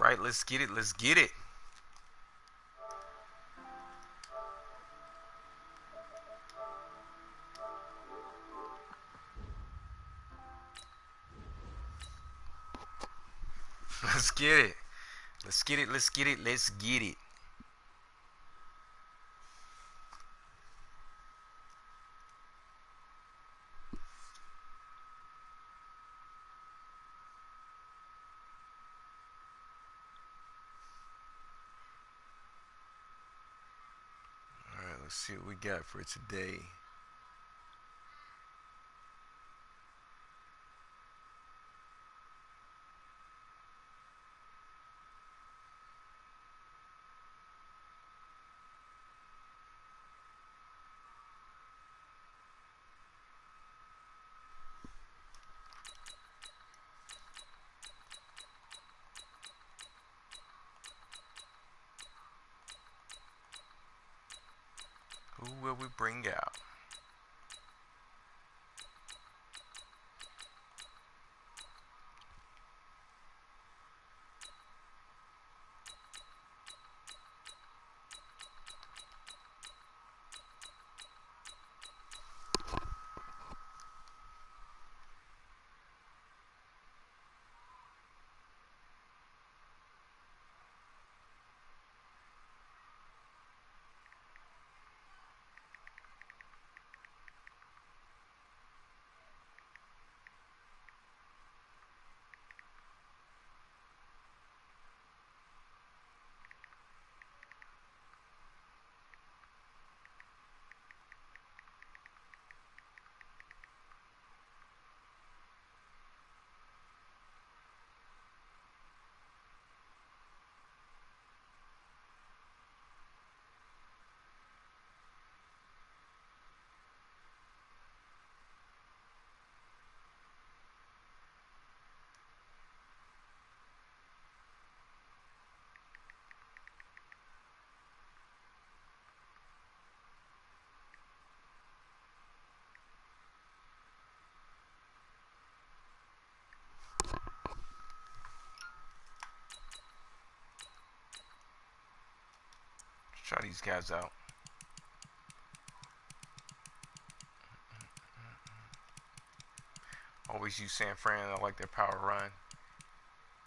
right, let's get it. Let's get it. Let's get it. Let's get it. Let's get it. Let's get it. All right, let's see what we got for today. Who will we bring out? Try these guys out. Always use San Fran. I like their power run.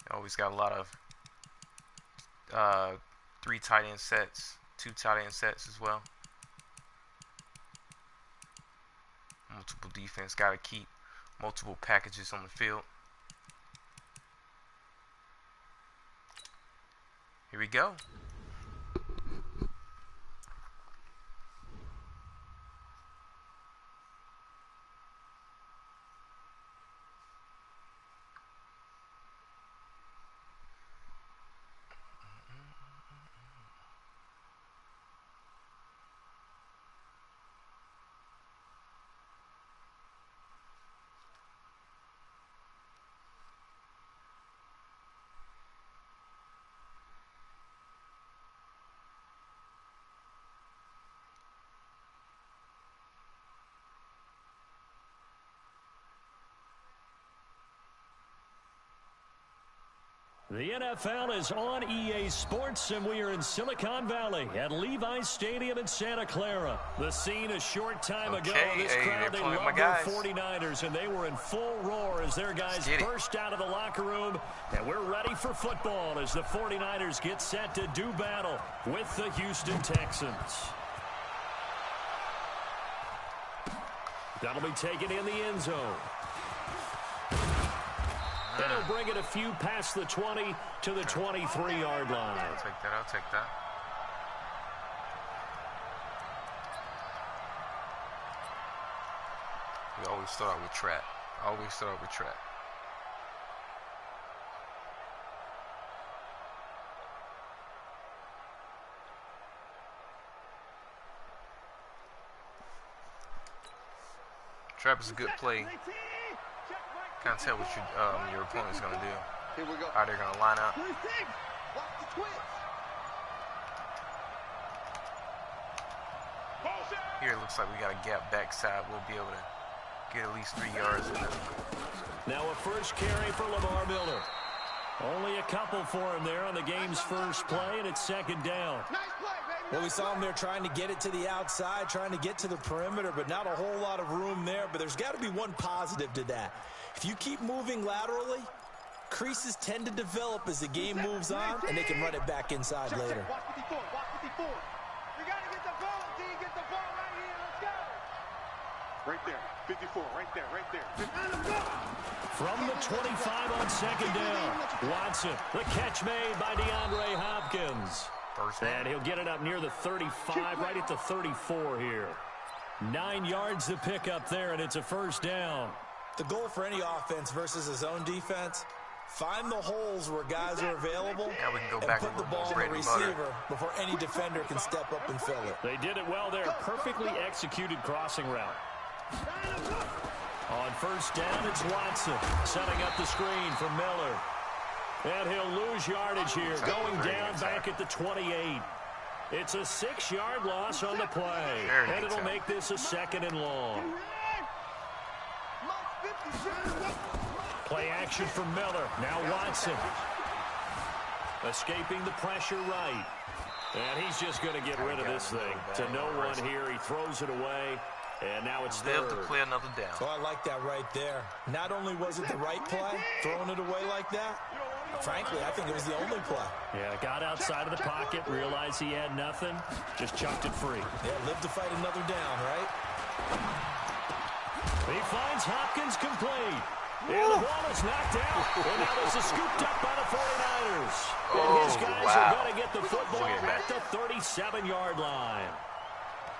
They always got a lot of 3 tight end sets, 2 tight end sets as well. Multiple defense. Got to keep multiple packages on the field. Here we go. The NFL is on EA Sports, and we are in Silicon Valley at Levi's Stadium in Santa Clara. The scene a short time ago. This crowd, they love their 49ers, and they were in full roar as their guys burst out of the locker room. And we're ready for football as the 49ers get set to do battle with the Houston Texans. That'll be taken in the end zone. And he'll bring it a few past the 20 to the 23-yard line. I'll take that. I'll take that. We always start with trap. Always start with trap. Trap is a good play. Can't tell what your opponent's gonna do. Here we go. How they're gonna line up. Here it looks like we got a gap backside. We'll be able to get at least 3 yards in it. Now a first carry for Lamar Miller. Only a couple for him there on the game's first play, and it's second down. Well, we saw him there trying to get it to the outside, trying to get to the perimeter, but not a whole lot of room there. But there's got to be one positive to that. If you keep moving laterally, creases tend to develop as the game moves on, and they can run it back inside later. Watch 54, watch 54. You got to get the ball, D. Get the ball right here. Let's go. Right there. 54, right there, right there. From the 25 on second down, Watson. The catch made by DeAndre Hopkins. And he'll get it up near the 35, right at the 34 here. 9 yards to pick up there, and it's a first down. The goal for any offense versus his own defense, find the holes where guys are available we can go and back put the ball on the receiver before any defender can step up and fill it. They did it well there. Perfectly executed crossing route. On first down, it's Watson setting up the screen for Miller. And he'll lose yardage here, going down back at the 28. It's a 6-yard loss on the play. And it'll make this a second and long. Play action for Miller. Now Watson. Escaping the pressure right. And he's just going to get rid of this thing. To no one here. He throws it away. And now it's third. To play another down. Oh, I like that right there. Not only was it the right play, throwing it away like that, frankly, I think it was the only play. Yeah, got outside of the pocket, realized he had nothing, just chucked it free. Yeah, live to fight another down, right? He finds Hopkins complete. And the ball is knocked out. And now this is scooped up by the 49ers. And his guys are going to get the football at the 37-yard line.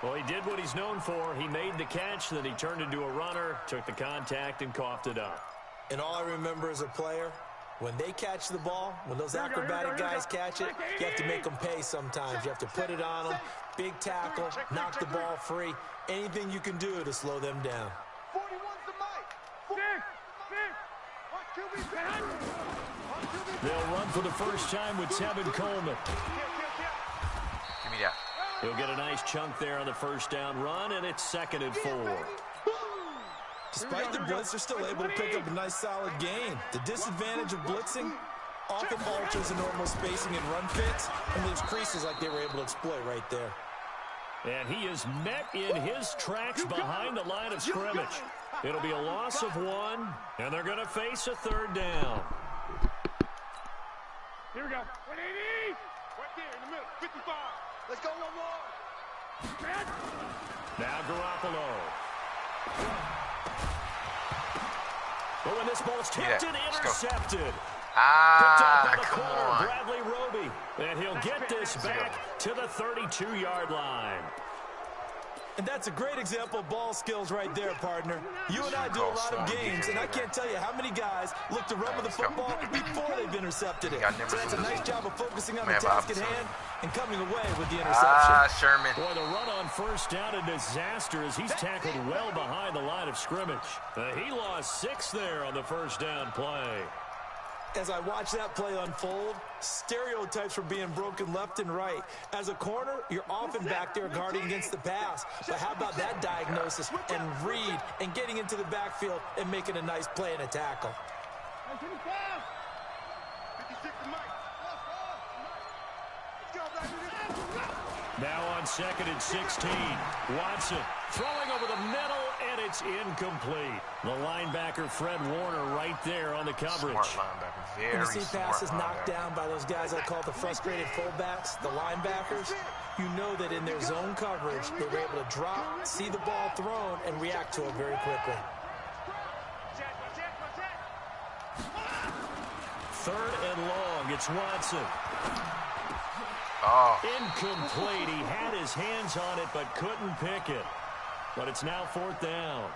Well, he did what he's known for. He made the catch, then he turned into a runner, took the contact, and coughed it up. And all I remember as a player, when they catch the ball, when those acrobatic guys catch it, you have to make them pay sometimes. You have to put it on them, big tackle, knock the ball free. Anything you can do to slow them down. 41's the mic. They'll run for the first time with Tevin Coleman. Give me that. He'll get a nice chunk there on the first down run, and it's second and 4. Despite the blitz, they're still able to pick up a nice solid gain. The disadvantage of blitzing often alters the normal spacing and run fits and leaves creases like they were able to exploit right there. And he is met in his tracks behind the line of scrimmage. It'll be a loss of 1, and they're going to face a third down. Here we go. 180. Right there in the middle. 55. Let's go one more. Now Garoppolo. But when this ball's tipped and intercepted. Come on. Bradley Roby. And he'll get this back to the 32-yard line. And that's a great example of ball skills right there, partner. You and I do a lot of games, and I can't tell you how many guys look to run with the football before they've intercepted it. So that's a nice job of focusing on the task at hand and coming away with the interception. Sherman. Boy, the run on first down, a disaster as he's tackled well behind the line of scrimmage. He lost 6 there on the first down play. As I watch that play unfold, stereotypes were being broken left and right. As a corner, you're often back there guarding against the pass. But how about that diagnosis and read and getting into the backfield and making a nice play and a tackle? Now on second and 16, Watson throwing over the middle, and it's incomplete. The linebacker, Fred Warner, right there on the coverage. Smart linebacker. Very when you see passes smart knocked down by those guys I call the frustrated fullbacks, the linebackers, you know that in their zone coverage, they were able to drop, see the ball thrown, and react to it very quickly. Third and long, it's Watson. Incomplete. He had his hands on it but couldn't pick it. But it's now 4th down.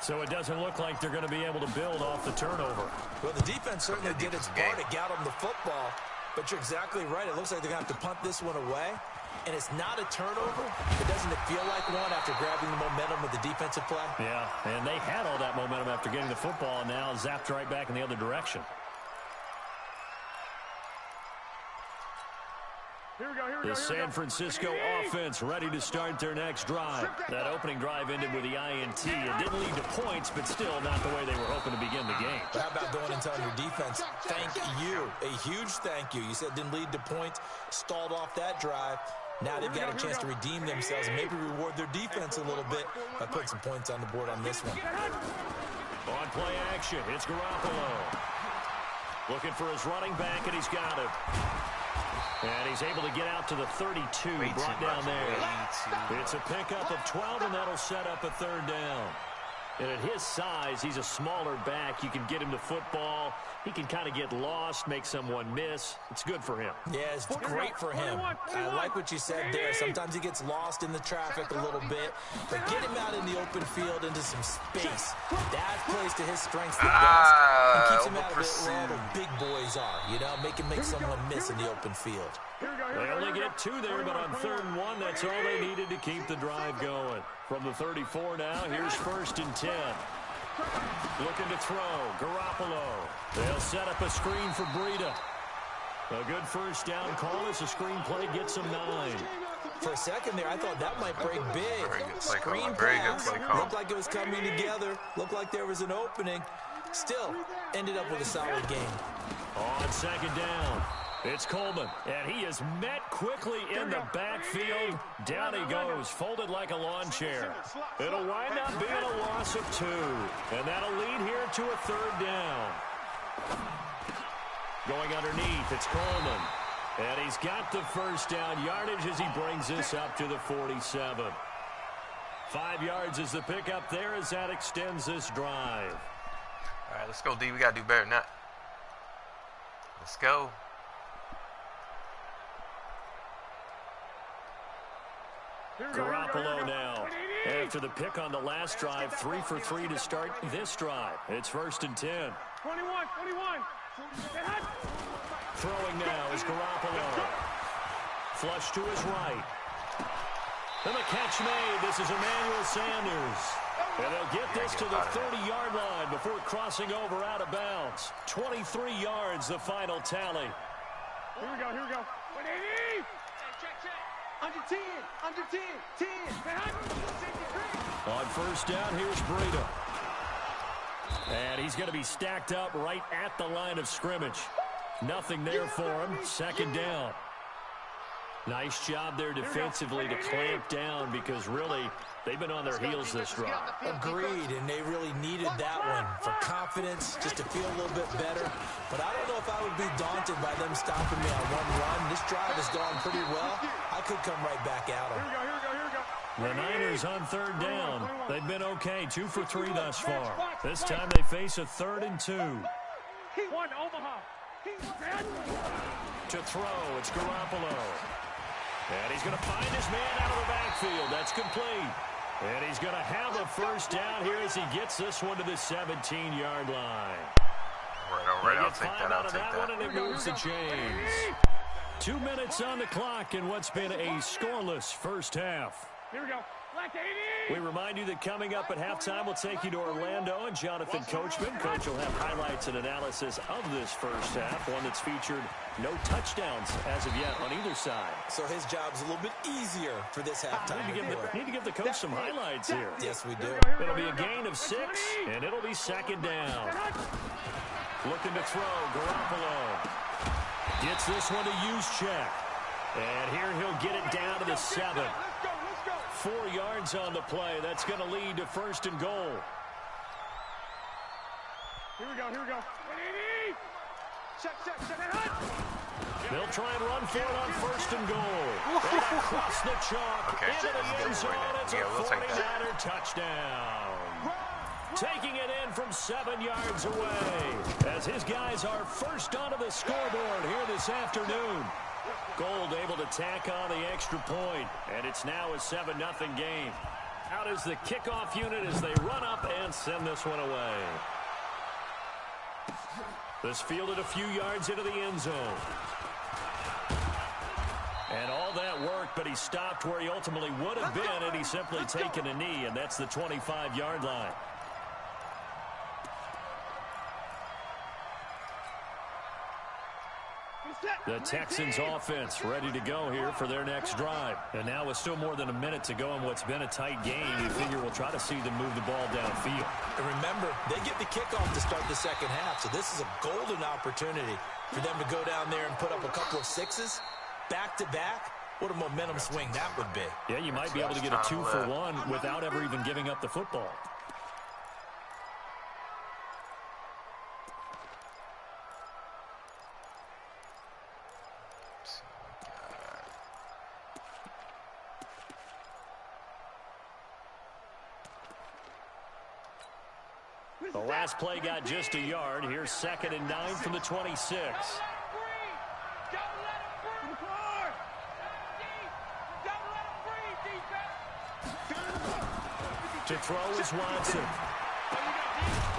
So it doesn't look like they're going to be able to build off the turnover. Well, the defense certainly did its part to get them the football. But you're exactly right. It looks like they're going to have to punt this one away. And it's not a turnover. But doesn't it feel like one after grabbing the momentum of the defensive play? Yeah, and they had all that momentum after getting the football and now zapped right back in the other direction. Here we go. The San Francisco offense ready to start their next drive. That opening drive ended with the INT. It didn't lead to points, but still not the way they were hoping to begin the game. But how about going and telling your defense, thank you, a huge thank you. You said didn't lead to points, stalled off that drive. Now they've got a chance to redeem themselves and maybe reward their defense a little bit by putting some points on the board on this one. On play action, it's Garoppolo. Looking for his running back, and he's got him. And he's able to get out to the 32, brought down there. It's a pickup of 12, and that'll set up a third down. And at his size, he's a smaller back. You can get him to football. He can kind of get lost, make someone miss. It's good for him. Yeah, it's great for him. I like what you said there. Sometimes he gets lost in the traffic a little bit. But get him out in the open field into some space. That plays to his strengths the best. And keeps him out of it where all the big boys are. You know, make someone miss in the open field. They only get 2 there, but on 3rd and 1, that's all they needed to keep the drive going. From the 34 now, here's 1st and 10. Looking to throw, Garoppolo. They'll set up a screen for Breida. A good first down call as the screen play gets them 9. For a second there, I thought that might break big. Screen pass, looked like it was coming together. Looked like there was an opening. Still, ended up with a solid game. On 2nd down, it's Coleman, and he is met quickly in the backfield. Down he goes, folded like a lawn chair. It'll wind up being a loss of 2, and that'll lead here to a 3rd down. Going underneath, it's Coleman, and he's got the first down yardage as he brings this up to the 47. 5 yards is the pickup there as that extends this drive. All right, let's go, D. We got to do better than that. Let's go. Garoppolo now. After the pick on the last drive, 3 for 3 to start this drive. It's 1st and 10. 21. Throwing now is Garoppolo. Flush to his right. And the catch made. This is Emmanuel Sanders. And they'll get this to the 30-yard line before crossing over out of bounds. 23 yards, the final tally. Here we go. 180. Under 10. 10. On 1st down, here's Breida. And he's going to be stacked up right at the line of scrimmage. Nothing there for him. 2nd down. Nice job there defensively to clamp down because really they've been on their heels this drive. Agreed, and they really needed that one for confidence, just to feel a little bit better. But I don't know if I would be daunted by them stopping me on one run. This drive has gone pretty well. I could come right back at them. The Niners on 3rd down. They've been okay, 2 for 3 thus far. This time they face a 3rd and 2. To throw, it's Garoppolo. And he's going to find his man out of the backfield. That's complete. And he's going to have a first down here as he gets this one to the 17-yard line. All right, I'll take that. I'll take that. And it moves the chains. 2 minutes on the clock in what's been a scoreless first half. Here we go. We remind you that coming up at halftime, we'll take you to Orlando and Jonathan Coachman. Coach will have highlights and analysis of this first half, one that's featured no touchdowns as of yet on either side. So his job's a little bit easier for this halftime. Need to give the coach some highlights here. Yes, we do. It'll be a gain of 6, and it'll be 2nd down. Looking to throw, Garoppolo. Gets this one to Juszczyk. And here he'll get it down to the 7. 4 yards on the play. That's going to lead to 1st and goal. Here we go. Check. They'll try and run for it on 1st and goal. Across the chalk, into the end zone. It's a 49er touchdown. Taking it in from 7 yards away as his guys are first onto the scoreboard here this afternoon. Gold able to tack on the extra point, and it's now a 7-0 game. Out is the kickoff unit as they run up and send this one away. This fielded a few yards into the end zone. And all that work, but he stopped where he ultimately would have been had he simply taken a knee, and that's the 25-yard line. The Texans offense ready to go here for their next drive. And now with still more than a minute to go in what's been a tight game, you figure we'll try to see them move the ball downfield. And remember, they get the kickoff to start the second half, so this is a golden opportunity for them to go down there and put up a couple of sixes back-to-back. What a momentum swing that would be. Yeah, you might be able to get a 2-for-1 without ever even giving up the football. The last play got just a yard. Here's 2nd and 9 from the 26. To throw is Watson.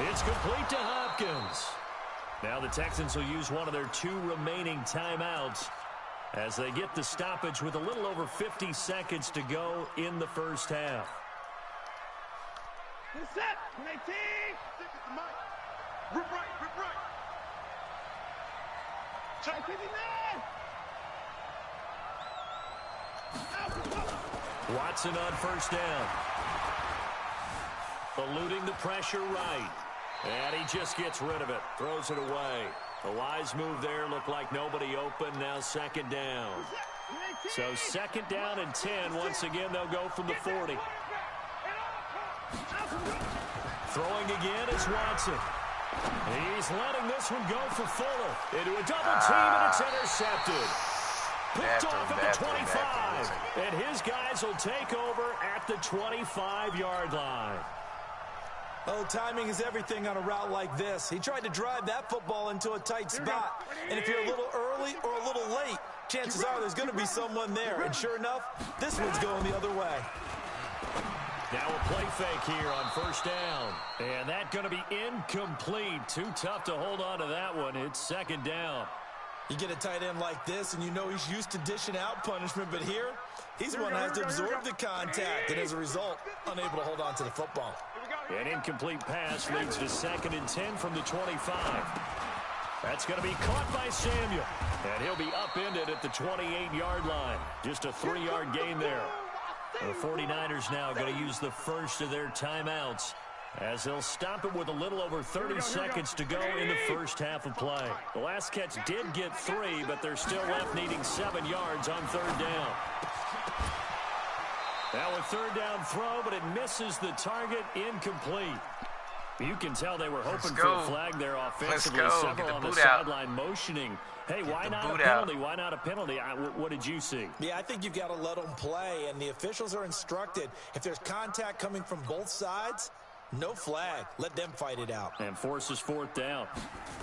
It's complete to Hopkins. Now the Texans will use one of their 2 remaining timeouts as they get the stoppage with a little over 50 seconds to go in the first half. Set. 19. Rip right. Check 59. Watson on first down. Eluding the pressure right. And he just gets rid of it. Throws it away. The wise move there. Looked like nobody open. Now 2nd down. So 2nd down and 10. Once again, they'll go from the 40. Throwing again is Watson. He's letting this one go for Fuller. Into a double team, and it's intercepted. Picked off at the 25. And his guys will take over at the 25-yard line. Oh, timing is everything on a route like this. He tried to drive that football into a tight spot. And if you're a little early or a little late, chances are there's going to be someone there. And sure enough, this one's going the other way. Now a play fake here on first down. And that's going to be incomplete. Too tough to hold on to that one. It's 2nd down. You get a tight end like this, and you know he's used to dishing out punishment. But here, he's the one that has to absorb the contact. And as a result, unable to hold on to the football. An incomplete pass leads to 2nd and 10 from the 25. That's going to be caught by Samuel. And he'll be upended at the 28-yard line. Just a 3-yard gain there. The 49ers now going to use the first of their timeouts as they'll stop it with a little over 30 seconds to go in the first half of play. The last catch did get 3, but they're still left needing 7 yards on 3rd down. Now a 3rd down throw, but it misses the target, incomplete. You can tell they were hoping for a flag there offensively. Several on the sideline motioning. Hey, why not a penalty? Why not a penalty? What did you see? Yeah, I think you've got to let them play, and the officials are instructed. If there's contact coming from both sides, no flag. Let them fight it out. And forces 4th down.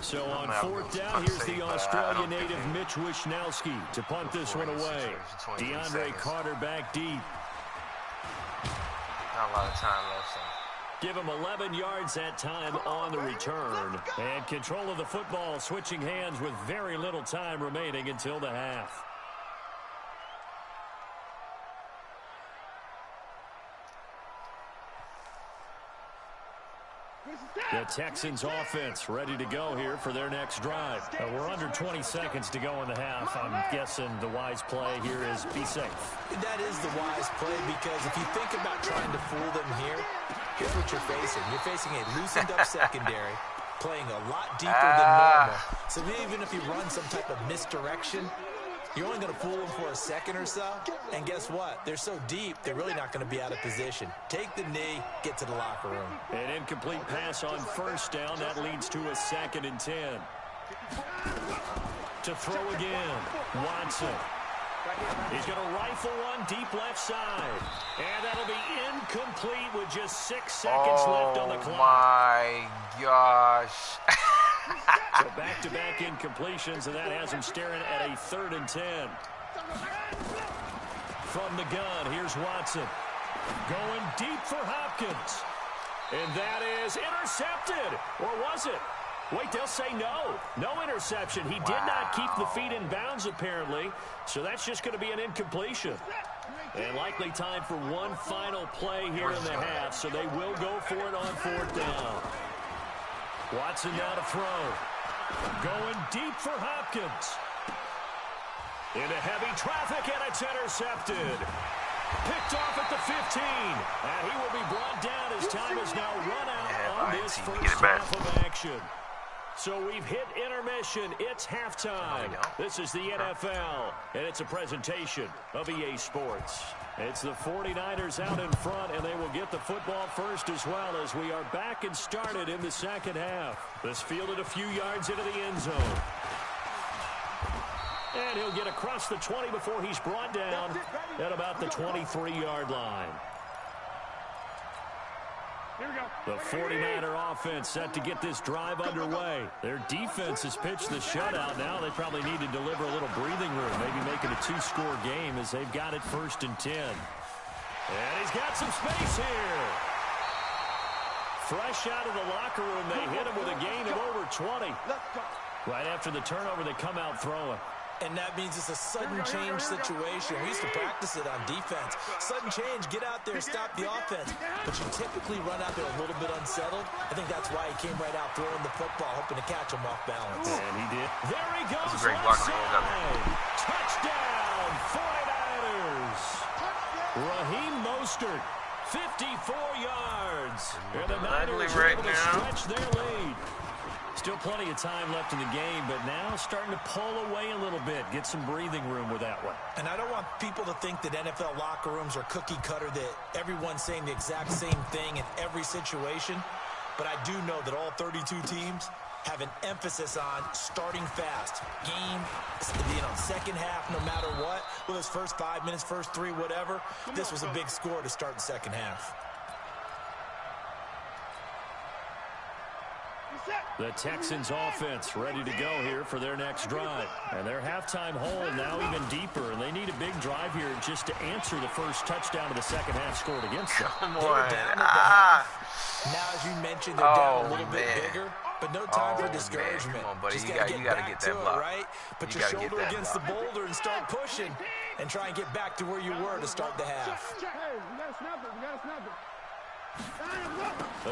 So on 4th down, here's the Australia native Mitch Wishnowski to punt this one away. DeAndre Carter back deep. Not a lot of time left, so. Give him 11 yards that time on the return. And control of the football switching hands with very little time remaining until the half. The Texans offense ready to go here for their next drive. We're under 20 seconds to go in the half. I'm guessing the wise play here is be safe. That is the wise play, because if you think about trying to fool them here, here's what you're facing. You're facing a loosened up secondary, playing a lot deeper than normal. So even if you run some type of misdirection, you're only going to fool them for a second or so. And guess what? They're so deep, they're really not going to be out of position. Take the knee, get to the locker room. An incomplete pass on first down. That leads to a 2nd and 10. To throw again, Watson. He's going to rifle one deep left side. And that'll be incomplete with just 6 seconds left on the clock. Oh, my gosh. So back-to-back incompletions, and that has him staring at a 3rd and 10. From the gun, here's Watson. Going deep for Hopkins. And that is intercepted. Or was it? Wait, they'll say no. No interception. He did not keep the feet in bounds, apparently. So that's just going to be an incompletion. And likely time for one final play here in the half. So they will go for it on 4th down. Watson now to throw. Going deep for Hopkins. Into heavy traffic, and it's intercepted. Picked off at the 15. And he will be brought down as time is now run out on this first half of action. So we've hit intermission. It's halftime. This is the NFL, and it's a presentation of EA Sports. It's the 49ers out in front, and they will get the football first as well as we are back and started in the second half. This fielded a few yards into the end zone. And he'll get across the 20 before he's brought down at about the 23-yard line. Here we go. The 49er offense set to get this drive underway. Their defense has pitched the shutout. Now they probably need to deliver a little breathing room, maybe make it a two-score game as they've got it 1st and 10. And he's got some space here. Fresh out of the locker room, they hit him with a gain of over 20. Right after the turnover, they come out throwing. And that means it's a sudden change situation. We used to practice it on defense. Sudden change, get out there, stop the offense. But you typically run out there a little bit unsettled. I think that's why he came right out throwing the football, hoping to catch him off balance. And he did. There he goes. That's a great block. Touchdown, 49ers. Raheem Mostert, 54 yards. And the Niners are able to stretch their lead. Still plenty of time left in the game, but now starting to pull away a little bit, get some breathing room with that one. And I don't want people to think that NFL locker rooms are cookie cutter, that everyone's saying the exact same thing in every situation. But I do know that all 32 teams have an emphasis on starting fast. Game, second half, no matter what. Whether it's first 5 minutes, first 3, whatever. This was a big score to start the second half. The Texans offense ready to go here for their next drive. And their halftime hole now even deeper. And they need a big drive here just to answer the first touchdown of the second half scored against them. Come They were on. down at the half. Now, as you mentioned, they're down a little bit bigger. But no time for discouragement. Come on, buddy. Just You gotta gotta back get to that block. it, right? Put your shoulder against the boulder and start pushing. And try and get back to where you were to start the half. Hey, we got to snap it. We got to snap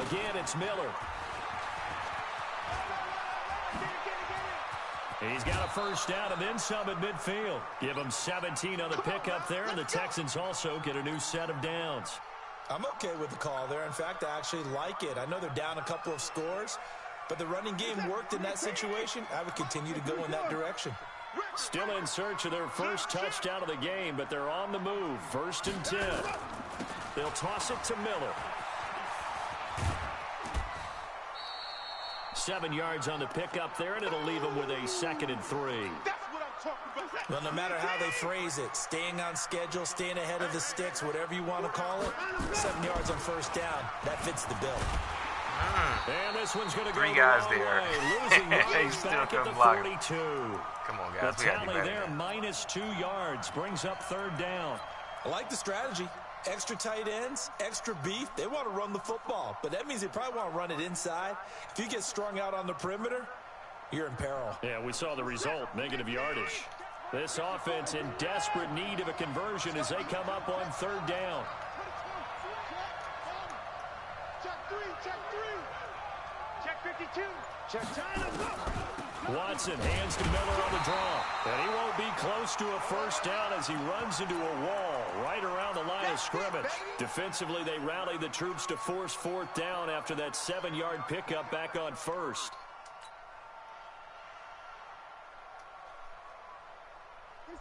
it. Again, it's Miller. He's got a first down and then some at midfield. Give him 17 on the pickup there, and the Texans also get a new set of downs. I'm okay with the call there. In fact, I actually like it. I know they're down a couple of scores, but the running game worked in that situation. I would continue to go in that direction. Still in search of their first touchdown of the game, but they're on the move. 1st and 10. They'll toss it to Miller. 7 yards on the pickup there, and it'll leave them with a 2nd and 3. Well, no matter how they phrase it, staying on schedule, staying ahead of the sticks, whatever you want to call it, 7 yards on first down, that fits the bill. And this one's going to go 3 guys the there. way. Losing yards Still back at the couldn't block. 42. Come on, guys. The tally there, minus 2 yards, brings up 3rd down. I like the strategy. Extra tight ends, extra beef. They want to run the football, but that means they probably want to run it inside. If you get strung out on the perimeter, you're in peril. Yeah, we saw the result, negative yardage. This offense in desperate need of a conversion as they come up on 3rd down. Check 3, check 3. Check 52. Check time. Watson hands to Miller on the draw. And he won't be close to a first down as he runs into a wall right around the line of scrimmage. Defensively, they rally the troops to force 4th down after that 7-yard pickup back on 1st.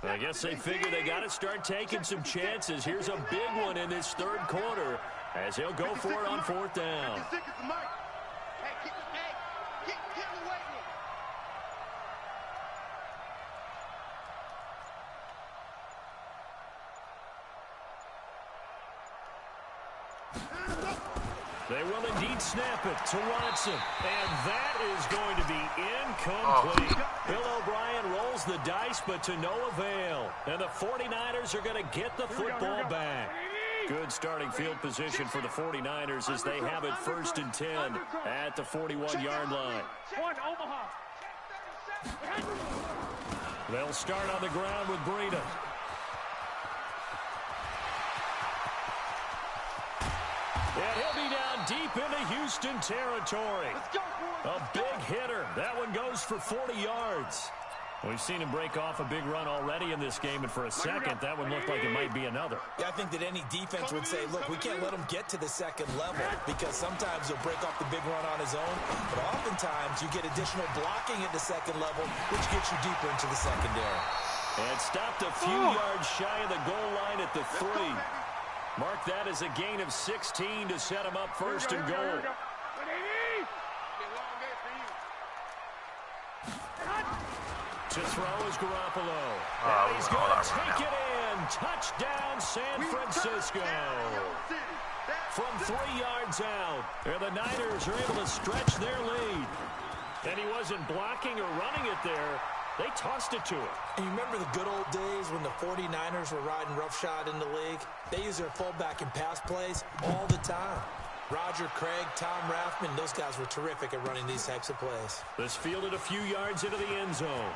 I guess they figure they got to start taking some chances. Here's a big one in this 3rd quarter as he'll go for it on 4th down. They will indeed snap it to Watson. And that is going to be incomplete. Bill O'Brien rolls the dice, but to no avail. And the 49ers are going to get the football back. Good starting field position for the 49ers as they have it 1st and 10 at the 41-yard line. They'll start on the ground with Breida. And he'll be down deep into Houston territory. A big hitter. That one goes for 40 yards. We've seen him break off a big run already in this game, and for a second, that one looked like it might be another. Yeah, I think that any defense would say, look, we can't let him get to the second level because sometimes he'll break off the big run on his own, but oftentimes you get additional blocking at the second level, which gets you deeper into the secondary. And stopped a few yards shy of the goal line at the 3. Mark that as a gain of 16 to set him up first and goal. To throw is Garoppolo. And he's going to take it in. Touchdown, San Francisco. From 3 yards out. And the Niners are able to stretch their lead. And he wasn't blocking or running it there. They tossed it to him. And you remember the good old days when the 49ers were riding roughshod in the league? They use their fullback in pass plays all the time. Roger Craig, Tom Rathman, those guys were terrific at running these types of plays. This fielded a few yards into the end zone.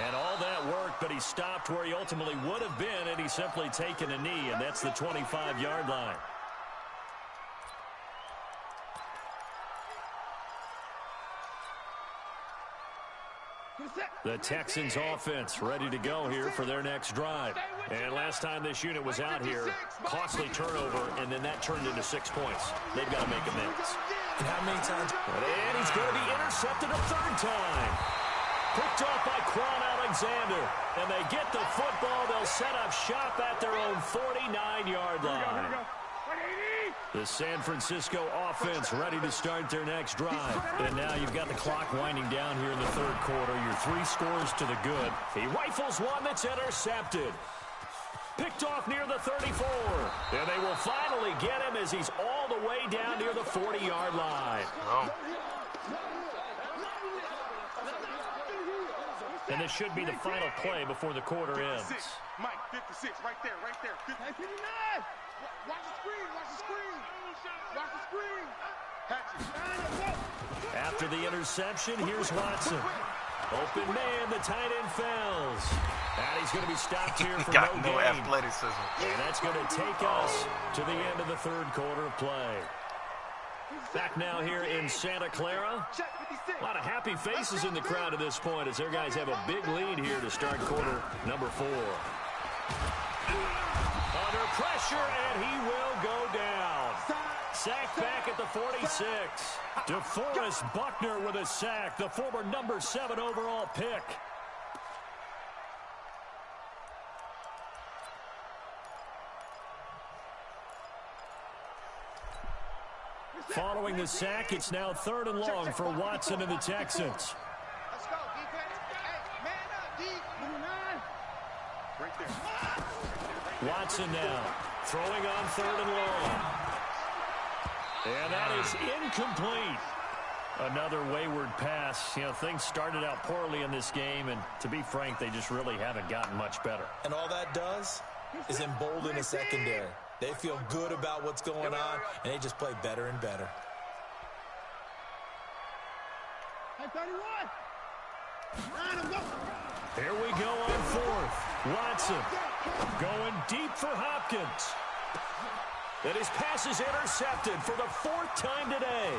And all that worked, but he stopped where he ultimately would have been had he simply taken a knee, and that's the 25-yard line. The Texans offense ready to go here for their next drive. And last time this unit was out here, costly turnover, and then that turned into 6 points. They've got to make amends. And how many times? And he's going to be intercepted a 3rd time. Picked off by Quan Alexander. And they get the football. They'll set up shop at their own 49-yard line. The San Francisco offense ready to start their next drive. And now you've got the clock winding down here in the 3rd quarter. Your 3 scores to the good. He rifles one that's intercepted. Picked off near the 34. And they will finally get him as he's all the way down near the 40-yard line. Oh. And this should be the final play before the quarter ends. Mike, 56, right there, right there. 59. Watch the screen, watch the screen. Watch the screen. After the interception, here's Watson. Open man, the tight end fails. And he's going to be stopped here for no gain. Athleticism. And that's going to take us to the end of the 3rd quarter of play. Back now here in Santa Clara. A lot of happy faces in the crowd at this point as their guys have a big lead here to start quarter number 4. Under pressure, and he will go down. Sacked back at the 46. DeForest Buckner with a sack, the former number 7 overall pick. Following the sack, it's now 3rd and long for Watson and the Texans. Let's go, defense. Hey, man up, D. 29. Right there. Watson now throwing on 3rd and long. And that is incomplete. Another wayward pass. You know, things started out poorly in this game, and to be frank, they just really haven't gotten much better. And all that does is embolden a secondary. They feel good about what's going on, and they just play better and better. Hey, 31. Here we go on 4th. Watson going deep for Hopkins. And his pass is intercepted for the 4th time today.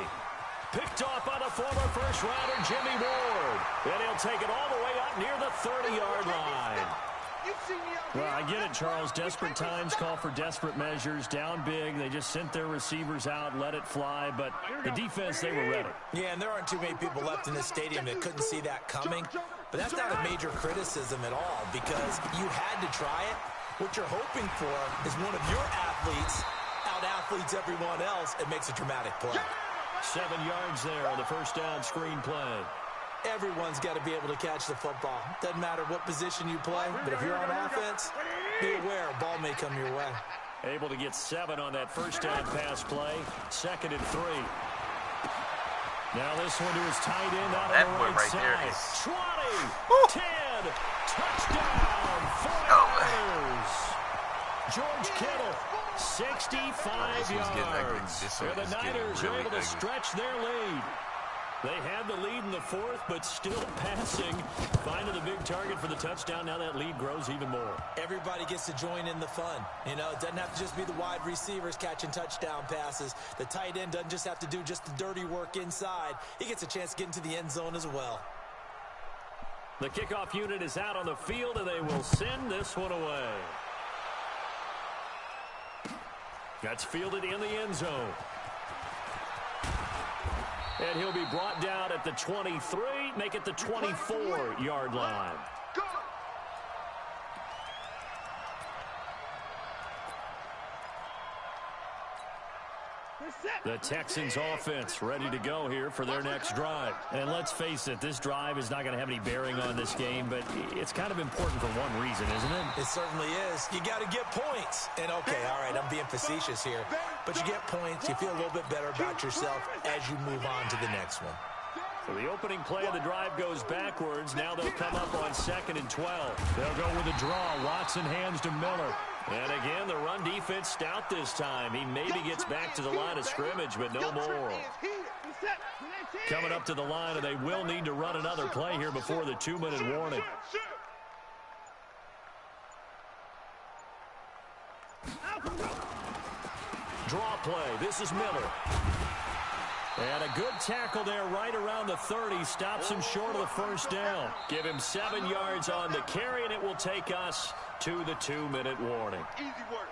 Picked off by the former first-rounder Jimmy Ward. And he'll take it all the way up near the 30-yard line. Well, I get it, Charles. Desperate times call for desperate measures. Down big. They just sent their receivers out, let it fly. But the defense, they were ready. Yeah, and there aren't too many people left in this stadium that couldn't see that coming. But that's not a major criticism at all because you had to try it. What you're hoping for is one of your athletes out-athletes everyone else and makes a dramatic play. 7 yards there on the first down screen play. Everyone's got to be able to catch the football. Doesn't matter what position you play, but if you're on offense, be aware a ball may come your way. Able to get 7 on that first down pass play. 2nd and 3. Now this one to his tight end out on the right side. 20, 10, touchdown, 49ers. George Kittle, 65 yards. And the Niners are able to stretch their lead. They had the lead in the 4th, but still passing. Finding the big target for the touchdown. Now that lead grows even more. Everybody gets to join in the fun. You know, it doesn't have to just be the wide receivers catching touchdown passes. The tight end doesn't just have to do just the dirty work inside. He gets a chance to get into the end zone as well. The kickoff unit is out on the field, and they will send this one away. That's fielded in the end zone. And he'll be brought down at the 23, make it the 24-yard line. The Texans offense ready to go here for their next drive. And let's face it, this drive is not going to have any bearing on this game, but it's kind of important for one reason, isn't it? It certainly is. You got to get points. And, okay, all right, I'm being facetious here. But you get points, you feel a little bit better about yourself as you move on to the next one. So the opening play of the drive goes backwards. Now they'll come up on 2nd and 12. They'll go with a draw. Watson hands to Miller. And again, the run defense stout this time. He maybe gets back to the line of scrimmage, but no more. Coming up to the line, and they will need to run another play here before the 2-minute warning. Draw play. This is Miller. And a good tackle there right around the 30. Stops him short of the first down. Give him 7 yards on the carry, and it will take us to the 2-minute warning.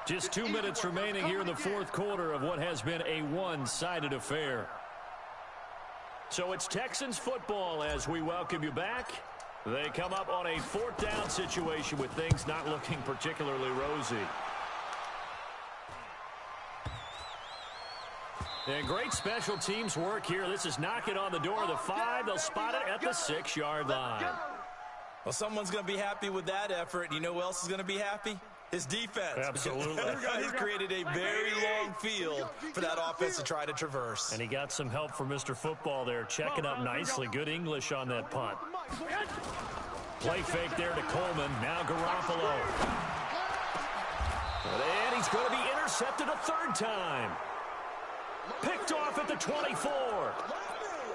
Just 2 minutes remaining here in the fourth quarter of what has been a one-sided affair. So it's Texans football as we welcome you back. They come up on a 4th down situation with things not looking particularly rosy. And great special teams work here. This is knocking on the door of the 5. They'll spot it at the 6-yard line. Well, someone's going to be happy with that effort. You know who else is going to be happy? His defense. Absolutely. He's created a very long field for that offense to try to traverse. And he got some help from Mr. Football there, checking up nicely. Good English on that punt. Play fake there to Coleman. Now Garoppolo. And he's going to be intercepted a 3rd time. Picked off at the 24.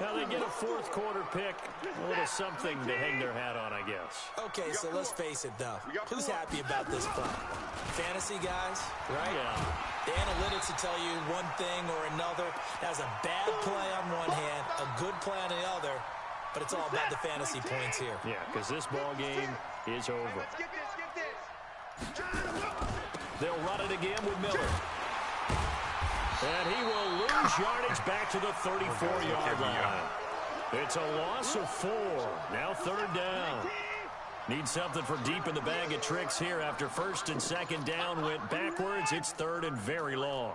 Now they get a 4th quarter pick. A little something to hang their hat on, I guess. Okay, so let's face it, though. Who's happy about this play? Fantasy guys, right? Yeah. The analytics will tell you one thing or another. That's a bad play on one hand, a good play on the other, but it's all about the fantasy points here. Yeah, because this ball game is over. They'll run it again with Miller. And he will lose yardage back to the 34-yard line. It's a loss of 4. Now 3rd down. Need something for deep in the bag of tricks here after 1st and 2nd down went backwards. It's 3rd and very long.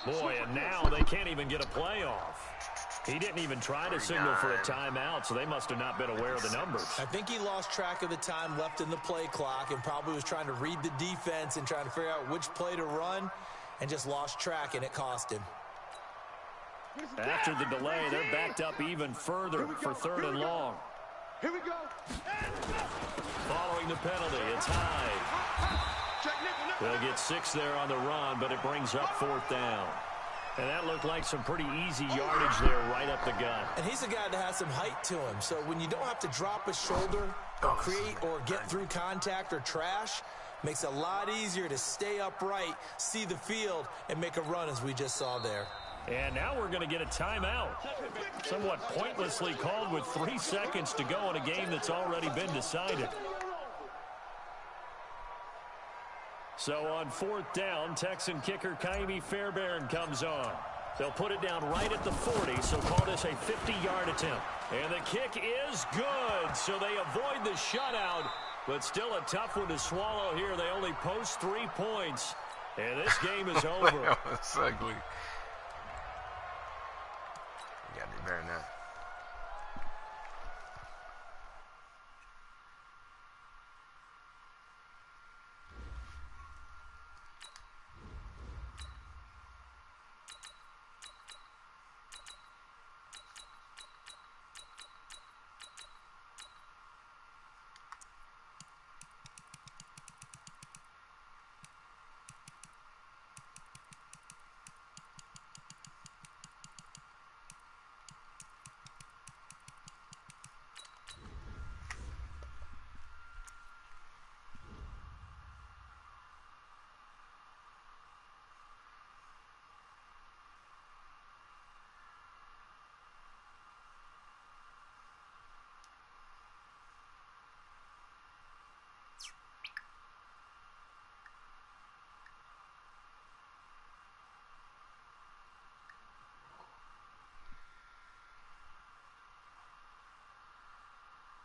Boy, and now they can't even get a play off. He didn't even try to signal for a timeout, so they must have not been aware of the numbers. I think he lost track of the time left in the play clock and probably was trying to read the defense and trying to figure out which play to run and just lost track, and it cost him. After the delay, they're backed up even further for 3rd and long. Here we go. Following the penalty, it's high. They'll get 6 there on the run, but it brings up 4th down. And that looked like some pretty easy yardage there right up the gut. And he's a guy that has some height to him. So when you don't have to drop a shoulder or create or get through contact or trash, makes it a lot easier to stay upright, see the field, and make a run as we just saw there. And now we're going to get a timeout. Somewhat pointlessly called with 3 seconds to go in a game that's already been decided. So on 4th down, Texan kicker Kaimi Fairbairn comes on. They'll put it down right at the 40, so call this a 50-yard attempt. And the kick is good, so they avoid the shutout, but still a tough one to swallow here. They only post 3 points, and this game is over. That's ugly. You gotta do better than that.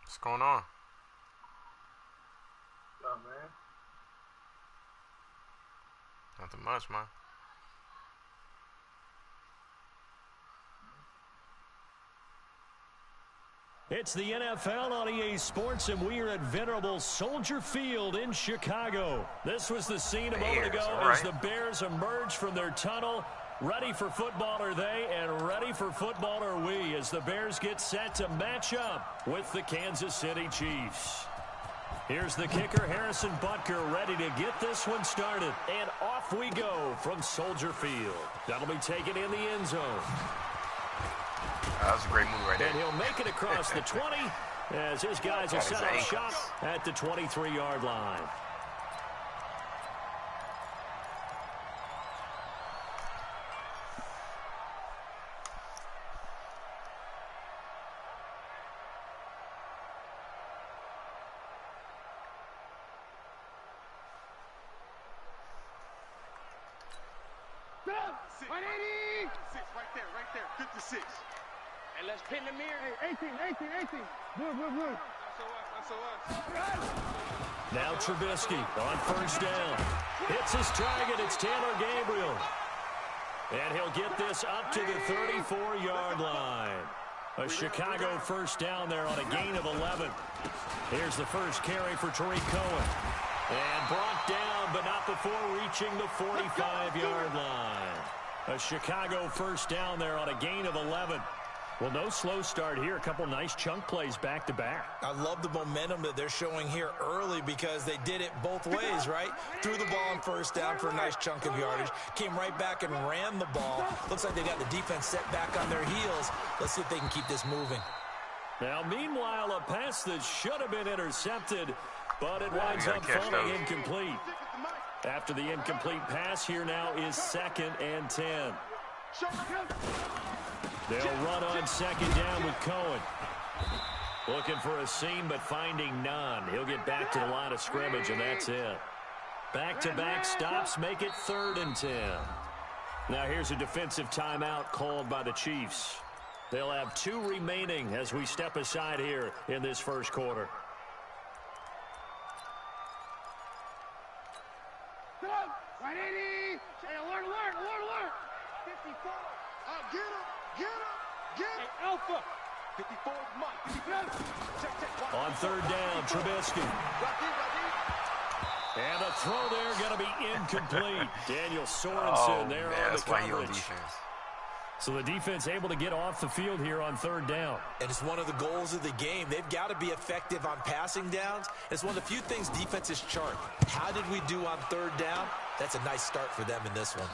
What's going on? Oh, man. Nothing much, man. It's the NFL on EA Sports, and we are at venerable Soldier Field in Chicago. This was the scene a moment ago as the Bears emerged from their tunnel. Ready for football are they, and ready for football are we, as the Bears get set to match up with the Kansas City Chiefs. Here's the kicker, Harrison Butker, ready to get this one started. And off we go from Soldier Field. That'll be taken in the end zone. That was a great move right there. And he'll make it across the 20 as his guys will set up shop at the 23-yard line. Right there. 56. And let's pin the mirror. Hey, 18. Blue. That's us. Now Trubisky on first down. Hits his target. It's Taylor Gabriel. And he'll get this up to the 34-yard line. A Chicago first down there on a gain of 11. Here's the first carry for Tariq Cohen. And brought down, but not before reaching the 45-yard line. A Chicago first down there on a gain of 11. Well, no slow start here. A couple nice chunk plays back-to-back. I love the momentum that they're showing here early because they did it both ways, right? Threw the ball on first down for a nice chunk of yardage. Came right back and ran the ball. Looks like they got the defense set back on their heels. Let's see if they can keep this moving. Now, meanwhile, a pass that should have been intercepted, but it winds up falling incomplete. After the incomplete pass, here now is 2nd and 10. They'll run on second down with Cohen. Looking for a seam, but finding none. He'll get back to the line of scrimmage, and that's it. Back-to-back stops make it 3rd and 10. Now here's a defensive timeout called by the Chiefs. They'll have 2 remaining as we step aside here in this first quarter. Right, 80. Hey, alert. 54. Get him. Hey, Alpha. 54 is Mike. Check. On third down, Trubisky. And a throw there going to be incomplete. Daniel Sorensen there on the coverage. So the defense able to get off the field here on third down. And it's one of the goals of the game. They've got to be effective on passing downs. It's one of the few things defenses chart. How did we do on third down? That's a nice start for them in this one.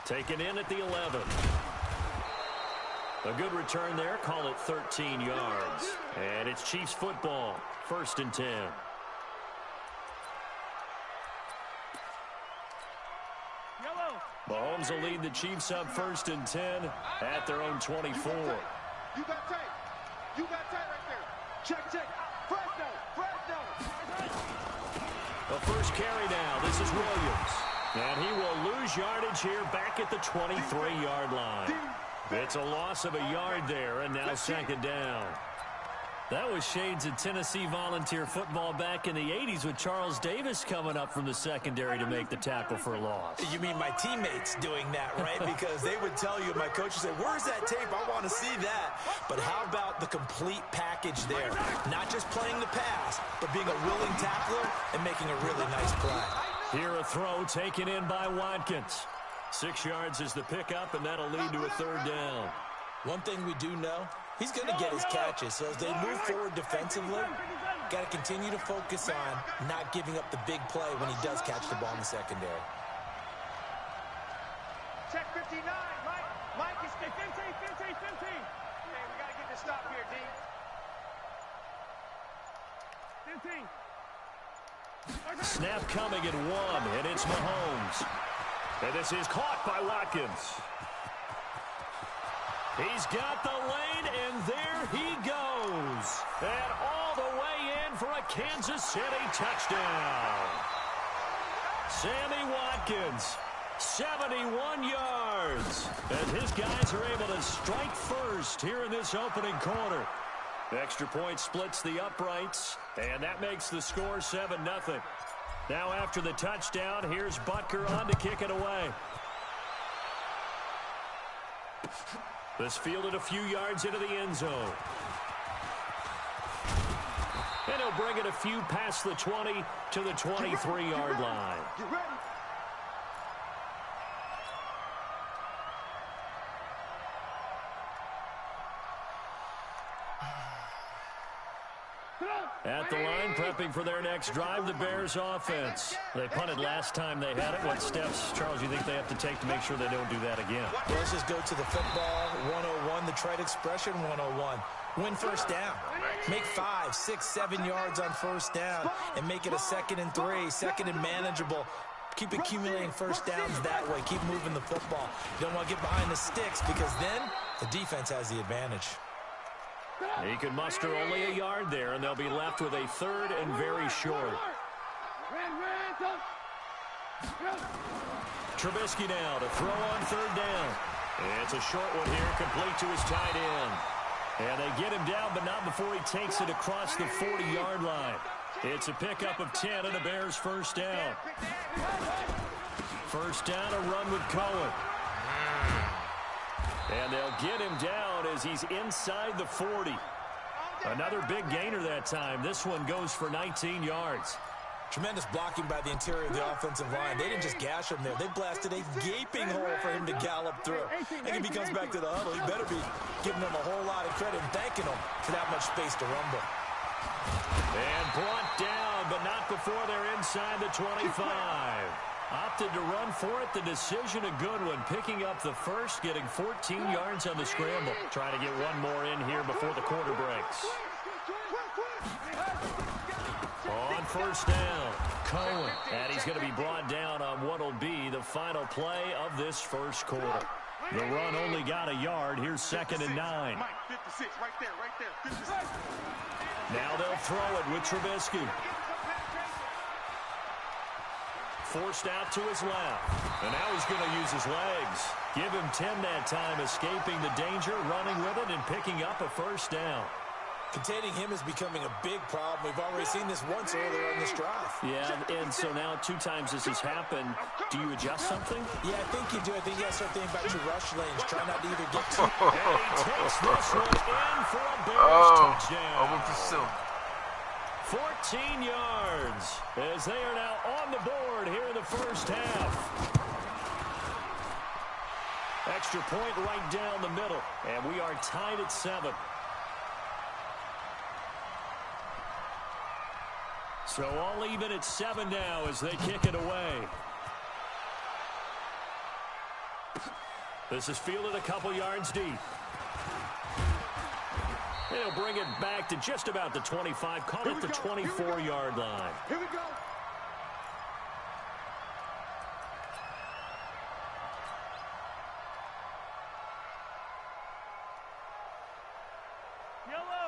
Taken in at the 11. A good return there. Call it 13 yards. And it's Chiefs football. 1st and 10. Mahomes will lead the Chiefs up 1st and 10 at their own 24. You got tight right there. Check. Fresno. The first carry now. This is Williams. And he will lose yardage here back at the 23-yard line. It's a loss of a yard there, and now 2nd down. That was shades of Tennessee volunteer football back in the 80s with Charles Davis coming up from the secondary to make the tackle for a loss. You mean my teammates doing that, right? Because they would tell you, my coach would say, where's that tape? I want to see that. But how about the complete package there? Not just playing the pass, but being a willing tackler and making a really nice play. Here a throw taken in by Watkins. 6 yards is the pickup, and that'll lead to a 3rd down. One thing we do know, he's going to get his catches. So as they move forward defensively, got to continue to focus on not giving up the big play when he does catch the ball in the secondary. Check 59. Mike is 15. Hey, we got to get this stop here, D. 15. Snap coming at 1, and it's Mahomes. And this is caught by Watkins. He's got the lane, and there he goes. And all the way in for a Kansas City touchdown. Sammy Watkins, 71 yards. And his guys are able to strike first here in this opening quarter. Extra point splits the uprights, and that makes the score 7-0. Now after the touchdown, here's Butker on to kick it away. This fielded a few yards into the end zone. And he'll bring it a few past the 20 to the 23-yard line. At the line, prepping for their next drive, the Bears offense. They punted last time they had it. What steps, Charles, you think they have to take to make sure they don't do that again? Well, let's just go to the football 101, the trite expression 101. Win first down. Make 5, 6, 7 yards on first down and make it a 2nd and 3, 2nd and manageable. Keep accumulating first downs that way. Keep moving the football. You don't want to get behind the sticks because then the defense has the advantage. He can muster only a yard there, and they'll be left with a 3rd and very short. Trubisky now to throw on 3rd down. It's a short one here, complete to his tight end. And they get him down, but not before he takes it across the 40-yard line. It's a pickup of 10 and a Bears first down. First down, a run with Cohen. And they'll get him down as he's inside the 40. Another big gainer that time. This one goes for 19 yards. Tremendous blocking by the interior of the offensive line. They didn't just gash him there. They blasted a gaping hole for him to gallop through. And if he comes back to the huddle, he better be giving them a whole lot of credit and thanking them for that much space to rumble. And brought down, but not before they're inside the 25. Opted to run for it. The decision a good one. Picking up the first, getting 14 yards on the scramble. Trying to get one more in here before the quarter breaks. On first down, Cohen. And he's going to be brought down on what will be the final play of this first quarter. The run only got a yard. Here's 2nd and 9. Now they'll throw it with Trubisky. Forced out to his left. And now he's going to use his legs. Give him 10 that time, escaping the danger, running with it, and picking up a first down. Containing him is becoming a big problem. We've already seen this once earlier in this drive. Yeah, and so now 2 times this has happened. Do you adjust something? Yeah, I think you do. I think you got to start thinking about your rush lanes. Try not to either get too... And he takes this one in for a Bears touchdown. Over pursuit. 14 yards as they are now on the board here in the first half. Extra point right down the middle, and we are tied at 7. So all even at 7 now as they kick it away. This is fielded a couple yards deep. They'll bring it back to just about the 25, call it the 24-yard line. Here we go.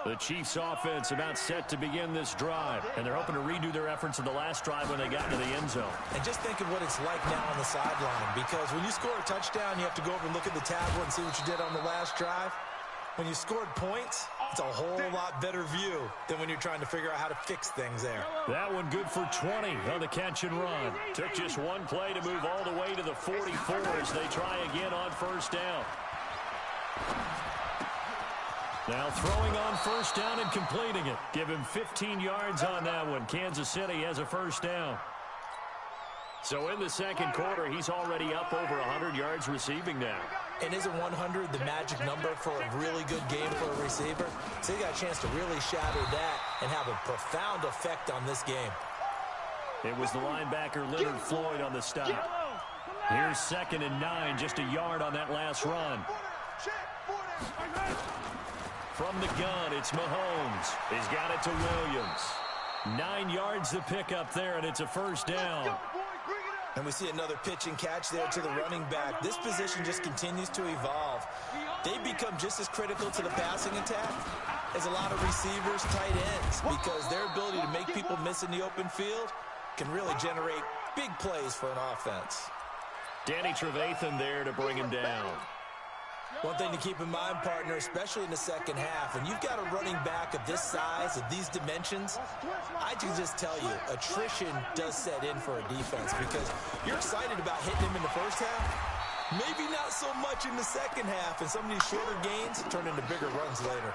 The Chiefs offense about set to begin this drive, and they're hoping to redo their efforts in the last drive when they got into the end zone. And just think of what it's like now on the sideline, because when you score a touchdown, you have to go over and look at the tablet and see what you did on the last drive. When you scored points, it's a whole lot better view than when you're trying to figure out how to fix things there. That one good for 20 on the catch and run. Took just one play to move all the way to the 44 as they try again on first down. Now throwing on first down and completing it. Give him 15 yards on that one. Kansas City has a first down. So in the second quarter, he's already up over 100 yards receiving now. And isn't 100 the magic number for a really good game for a receiver? So he got a chance to really shatter that and have a profound effect on this game. It was the linebacker Leonard Floyd on the stop. Here's 2nd and 9, just a yard on that last run. From the gun, it's Mahomes. He's got it to Williams. 9 yards to pick up there, and it's a first down. And we see another pitch and catch there to the running back. This position just continues to evolve. They become just as critical to the passing attack as a lot of receivers, tight ends, because their ability to make people miss in the open field can really generate big plays for an offense. Danny Trevathan there to bring him down. One thing to keep in mind, partner, especially in the second half, when you've got a running back of this size, of these dimensions, I can just tell you, attrition does set in for a defense because you're excited about hitting him in the first half. Maybe not so much in the second half, and some of these shorter gains turn into bigger runs later.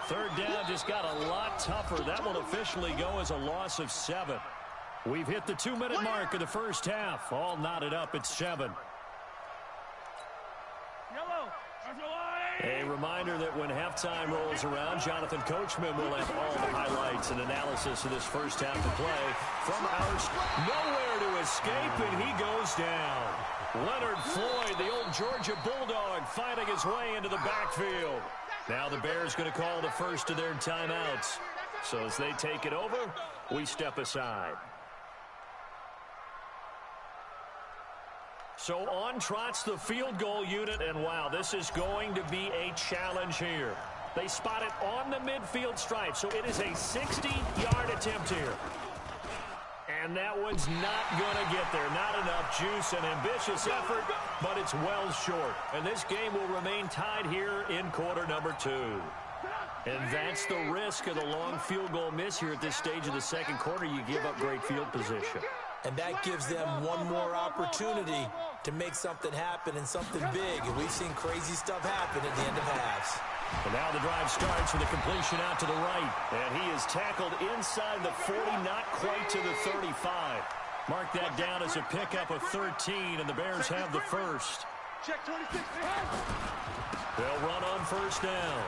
Third down just got a lot tougher. That will officially go as a loss of 7. We've hit the 2-minute mark of the first half. All knotted up at 7. A reminder that when halftime rolls around, Jonathan Coachman will have all the highlights and analysis of this first half to play. From ours, nowhere to escape, and he goes down. Leonard Floyd, the old Georgia Bulldog, fighting his way into the backfield. Now the Bears going to call the first of their timeouts. So as they take it over, we step aside. So on trots the field goal unit, and wow, this is going to be a challenge here. They spot it on the midfield stripe, so it is a 60-yard attempt here. And that one's not going to get there. Not enough juice, an ambitious effort, but it's well short. And this game will remain tied here in quarter number 2. And that's the risk of the long field goal miss here at this stage of the second quarter. You give up great field position. And that gives them one more opportunity to make something happen and something big. And we've seen crazy stuff happen at the end of halves. And now the drive starts with a completion out to the right. And he is tackled inside the 40, not quite to the 35. Mark that down as a pickup of 13, and the Bears have the first. Check 26. They'll run on first down.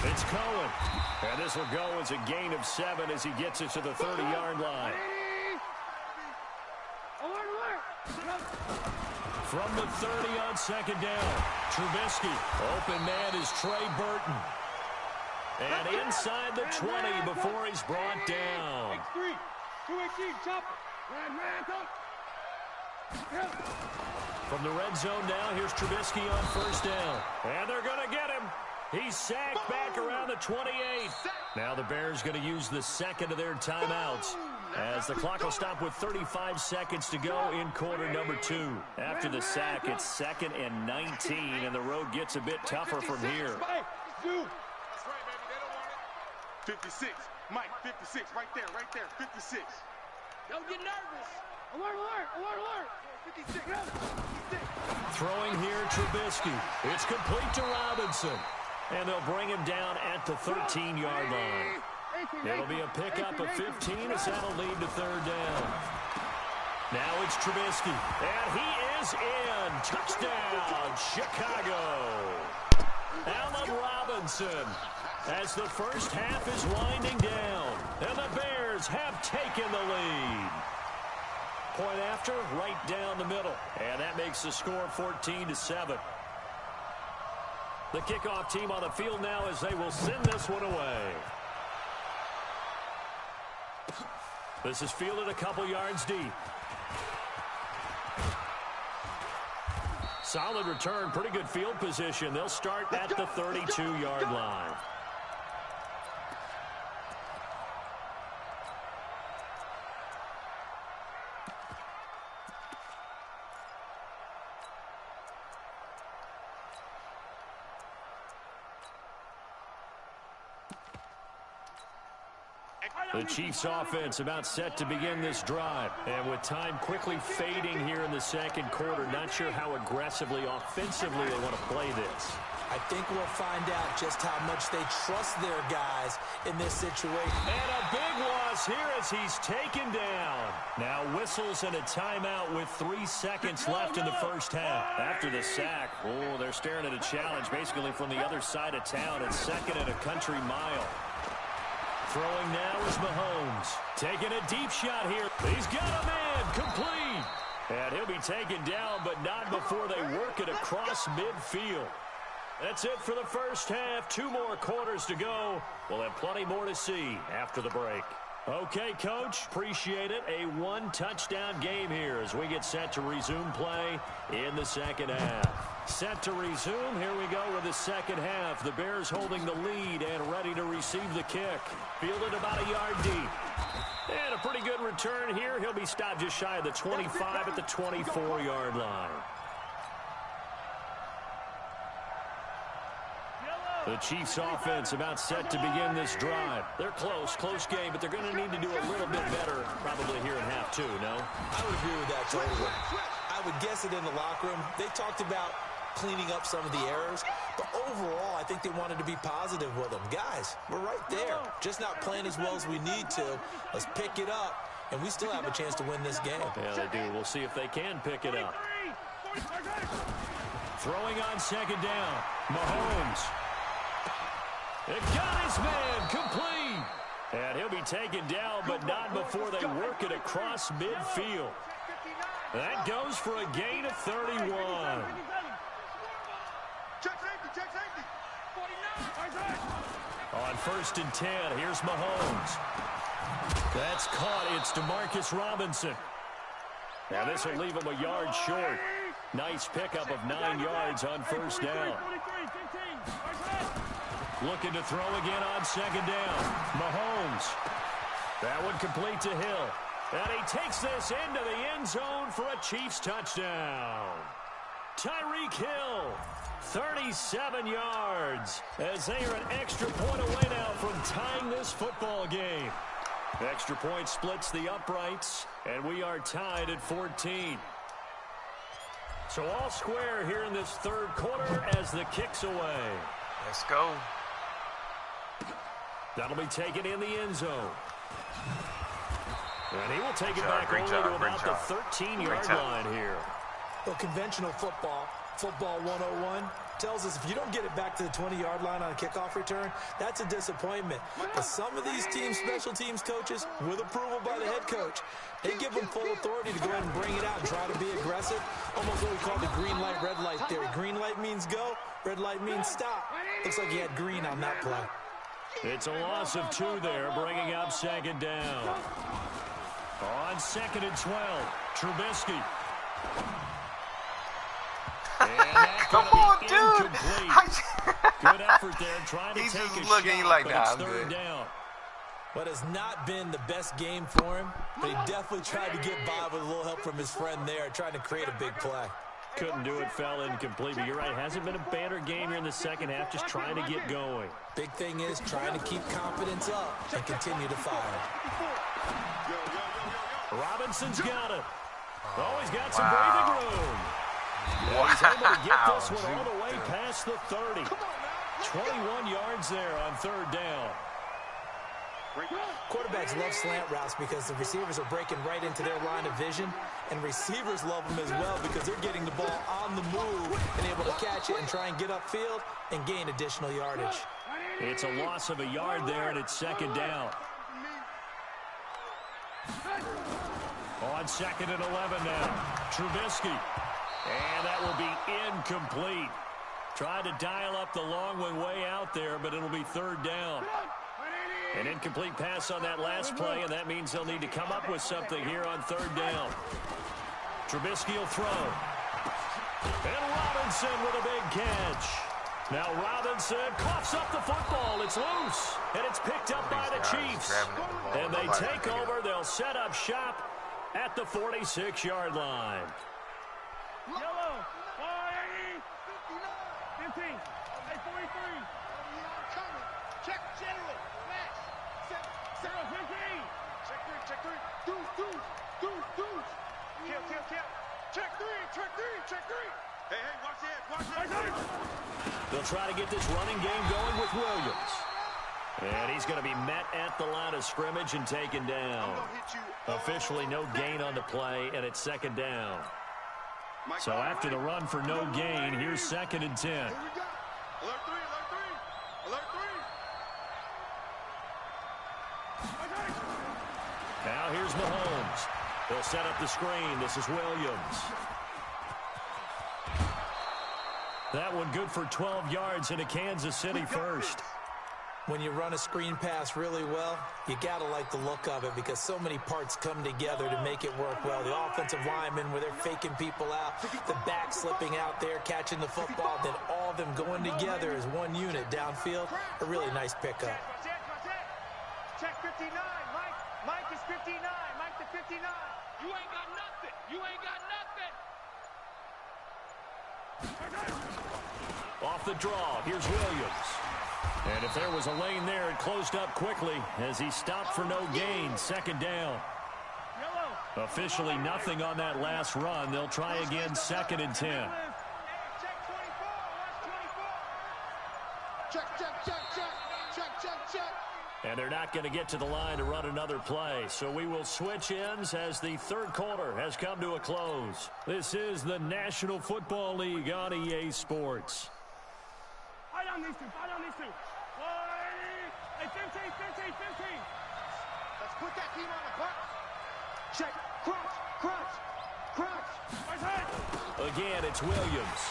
It's Cohen. And this will go as a gain of 7 as he gets it to the 30-yard line. From the 30 on second down, Trubisky. Open man is Trey Burton. And inside the 20 before he's brought down. X3, 218, chop. From the red zone now, here's Trubisky on first down. And they're going to get him. He's sacked back around the 28. Now the Bears going to use the second of their timeouts, as the clock will stop with 35 seconds to go in quarter number 2. After the sack, it's 2nd and 19, and the road gets a bit tougher from here. That's right, baby. They don't want it. 56. Mike, 56. Right there, 56. Don't get nervous. Alert. 56. Throwing here, Trubisky. It's complete to Robinson. And they'll bring him down at the 13-yard line. It'll be a pickup of 15 as that'll lead to third down. Now it's Trubisky. And he is in. Touchdown, Chicago. Allen Robinson, as the first half is winding down. And the Bears have taken the lead. Point after, right down the middle. And that makes the score 14-7. The kickoff team on the field now as they will send this one away. This is fielded a couple yards deep. Solid return, pretty good field position. They'll start at the 32-yard line. The Chiefs offense about set to begin this drive. And with time quickly fading here in the second quarter, not sure how aggressively, offensively they want to play this. I think we'll find out just how much they trust their guys in this situation. And a big loss here as he's taken down. Now whistles and a timeout with 3 seconds left in the first half. After the sack, they're staring at a challenge basically from the other side of town. It's 2nd and a country mile. Throwing now is Mahomes. Taking a deep shot here. He's got a man complete. And he'll be taken down, but not before they work it across midfield. That's it for the first half. 2 more quarters to go. We'll have plenty more to see after the break. Okay, Coach, appreciate it. A 1-touchdown game here as we get set to resume play in the second half. Set to resume. Here we go with the second half. The Bears holding the lead and ready to receive the kick. Fielded about a yard deep. And a pretty good return here. He'll be stopped just shy of the 25 at the 24-yard line. The Chiefs offense about set to begin this drive. They're close game, but they're going to need to do a little bit better probably here in half two, no? I would agree with that totally. I would guess it in the locker room. They talked about cleaning up some of the errors, but overall, I think they wanted to be positive with them. Guys, we're right there. Just not playing as well as we need to. Let's pick it up, and we still have a chance to win this game. Yeah, they do. We'll see if they can pick it up. Throwing on second down. Mahomes. It got his man complete. And he'll be taken down, but not before they work it across midfield. That goes for a gain of 31. On 1st and 10, here's Mahomes. That's caught. It's Demarcus Robinson. Now this will leave him a yard short. Nice pickup of 9 yards on 1st down. Looking to throw again on 2nd down. Mahomes. That one complete to Hill. And he takes this into the end zone for a Chiefs touchdown. Tyreek Hill, 37 yards, as they are an extra point away now from tying this football game. Extra point splits the uprights, and we are tied at 14. So all square here in this 3rd quarter as the kick's away. Let's go. That'll be taken in the end zone. And he will take it back only to about the 13-yard line here. Well, conventional football 101, tells us if you don't get it back to the 20-yard line on a kickoff return, that's a disappointment. But some of these teams, special teams coaches, with approval by the head coach, they give them full authority to go ahead and bring it out and try to be aggressive. Almost what we call the green light, red light theory. Green light means go, red light means stop. Looks like he had green on that play. It's a loss of 2 there, bringing up 2nd down. On 2nd and 12, Trubisky. Come on, dude. Good effort there, trying to take a shot, like but that. it's 3rd down. But it's not been the best game for him, but he definitely tried to get by with a little help from his friend there, trying to create a big play. Couldn't do it, fell incomplete, but you're right, hasn't been a banner game here in the 2nd half, just trying to get going. Big thing is trying to keep confidence up and continue to fire. Robinson's got it. Oh, he's got some breathing room. And he's able to get this one all the way past the 30. 21 yards there on 3rd down. Quarterbacks love slant routes because the receivers are breaking right into their line of vision, and receivers love them as well because they're getting the ball on the move and able to catch it and try and get upfield and gain additional yardage. It's a loss of a yard there, and it's 2nd down. On 2nd and 11 now, Trubisky. And that will be incomplete. Tried to dial up the long one way out there, but it'll be 3rd down. An incomplete pass on that last play, and that means they'll need to come up with something here on 3rd down. Trubisky will throw. And Robinson with a big catch. Now Robinson coughs up the football. It's loose, and it's picked up by the Chiefs. And they take over. They'll set up shop at the 46-yard line. Yellow, 480, 15, 43. Check general, max, 015. Check 3, deuce. Kill. Check 3. Hey, watch it. They'll try to get this running game going with Williams. And he's going to be met at the line of scrimmage and taken down. Officially no gain on the play, and it's 2nd down. So after the run for no gain, here's 2nd and 10. Alert 3. Now here's Mahomes. They'll set up the screen. This is Williams. That one good for 12 yards into Kansas City first. When you run a screen pass really well, you got to like the look of it because so many parts come together to make it work well. The offensive linemen, where they're faking people out, the back slipping out there, catching the football, then all of them going together as one unit downfield. A really nice pickup. Check 59. Mike is 59. Mike to 59. You ain't got nothing. Off the draw, here's Williams. And if there was a lane there, it closed up quickly as he stopped for no gain. Second down. Officially nothing on that last run. They'll try again, 2nd and 10. And they're not going to get to the line to run another play. So we will switch ends as the third quarter has come to a close. This is the National Football League on EA Sports. Fight on these two. Fight on these two. Hey, 15. Let's put that team on the box. Check. Crunch. Again, it's Williams.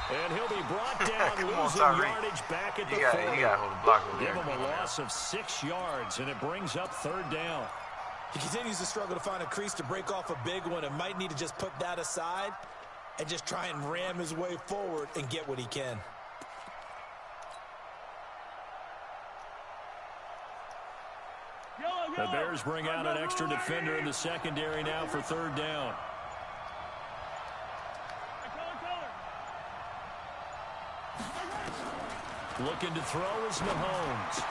And he'll be brought down, losing yardage back at the 40. You got to hold the block over there. Give him a loss of 6 yards, and it brings up 3rd down. He continues to struggle to find a crease to break off a big one and might need to just put that aside and just try and ram his way forward and get what he can. The Bears bring out an extra defender in the secondary now for 3rd down. Looking to throw is Mahomes.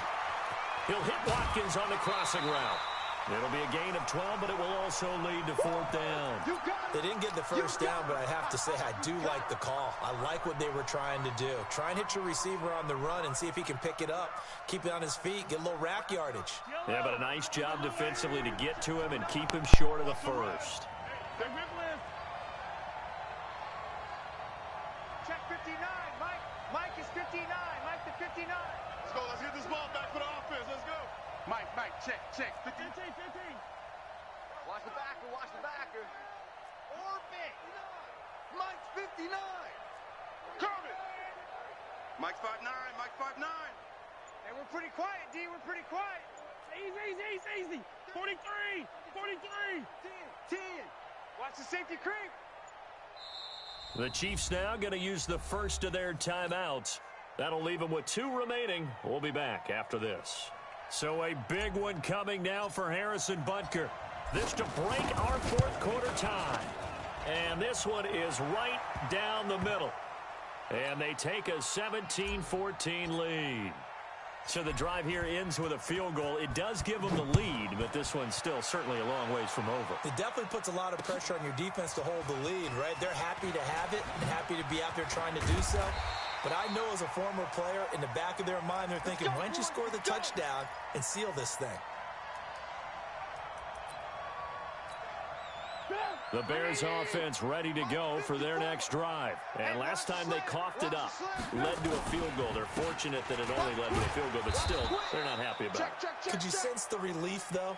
He'll hit Watkins on the crossing route. It'll be a gain of 12, but it will also lead to 4th down. They didn't get the first down, but I have to say I do like the call. I like what they were trying to do. Try and hit your receiver on the run and see if he can pick it up. Keep it on his feet, get a little rack yardage. Yeah, but a nice job defensively to get to him and keep him short of the first. Check 59. Mike is 59. Mike to 59. Let's go. Let's get this ball back for the offense. Let's go. Mike, check. 15. Watch the backer. Orbit. Mike's 59. Kermit. Mike's 5'9". Hey, we're pretty quiet, D. We're pretty quiet. Easy. 43. 10. Watch the safety creep. The Chiefs now going to use the first of their timeouts. That'll leave them with 2 remaining. We'll be back after this. So a big one coming now for Harrison Butker. This to break our 4th quarter tie. And this one is right down the middle. And they take a 17-14 lead. So the drive here ends with a field goal. It does give them the lead, but this one's still certainly a long ways from over. It definitely puts a lot of pressure on your defense to hold the lead, right? They're happy to have it and happy to be out there trying to do so. But I know as a former player, in the back of their mind, they're thinking, why don't you score the touchdown and seal this thing? The Bears offense ready to go for their next drive. And last time they coughed it up, led to a field goal. They're fortunate that it only led to a field goal, but still, they're not happy about it. Could you sense the relief, though,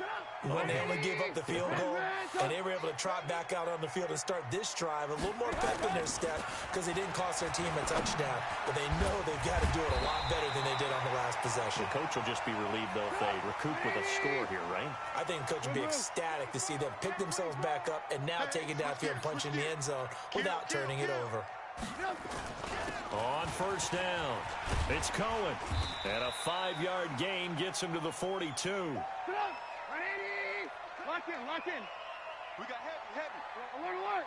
when they only gave up the field goal and they were able to trot back out on the field and start this drive, a little more pep in their step because they didn't cost their team a touchdown, but they know they've got to do it a lot better than they did on the last possession. The coach will just be relieved, though, if they recoup with a score here, right? I think the coach will be ecstatic to see them pick themselves back up and now take it downfield and punch in the end zone without turning it over. On 1st down, it's Cohen. And a 5-yard gain gets him to the 42. Lock in. We got heavy. Alert.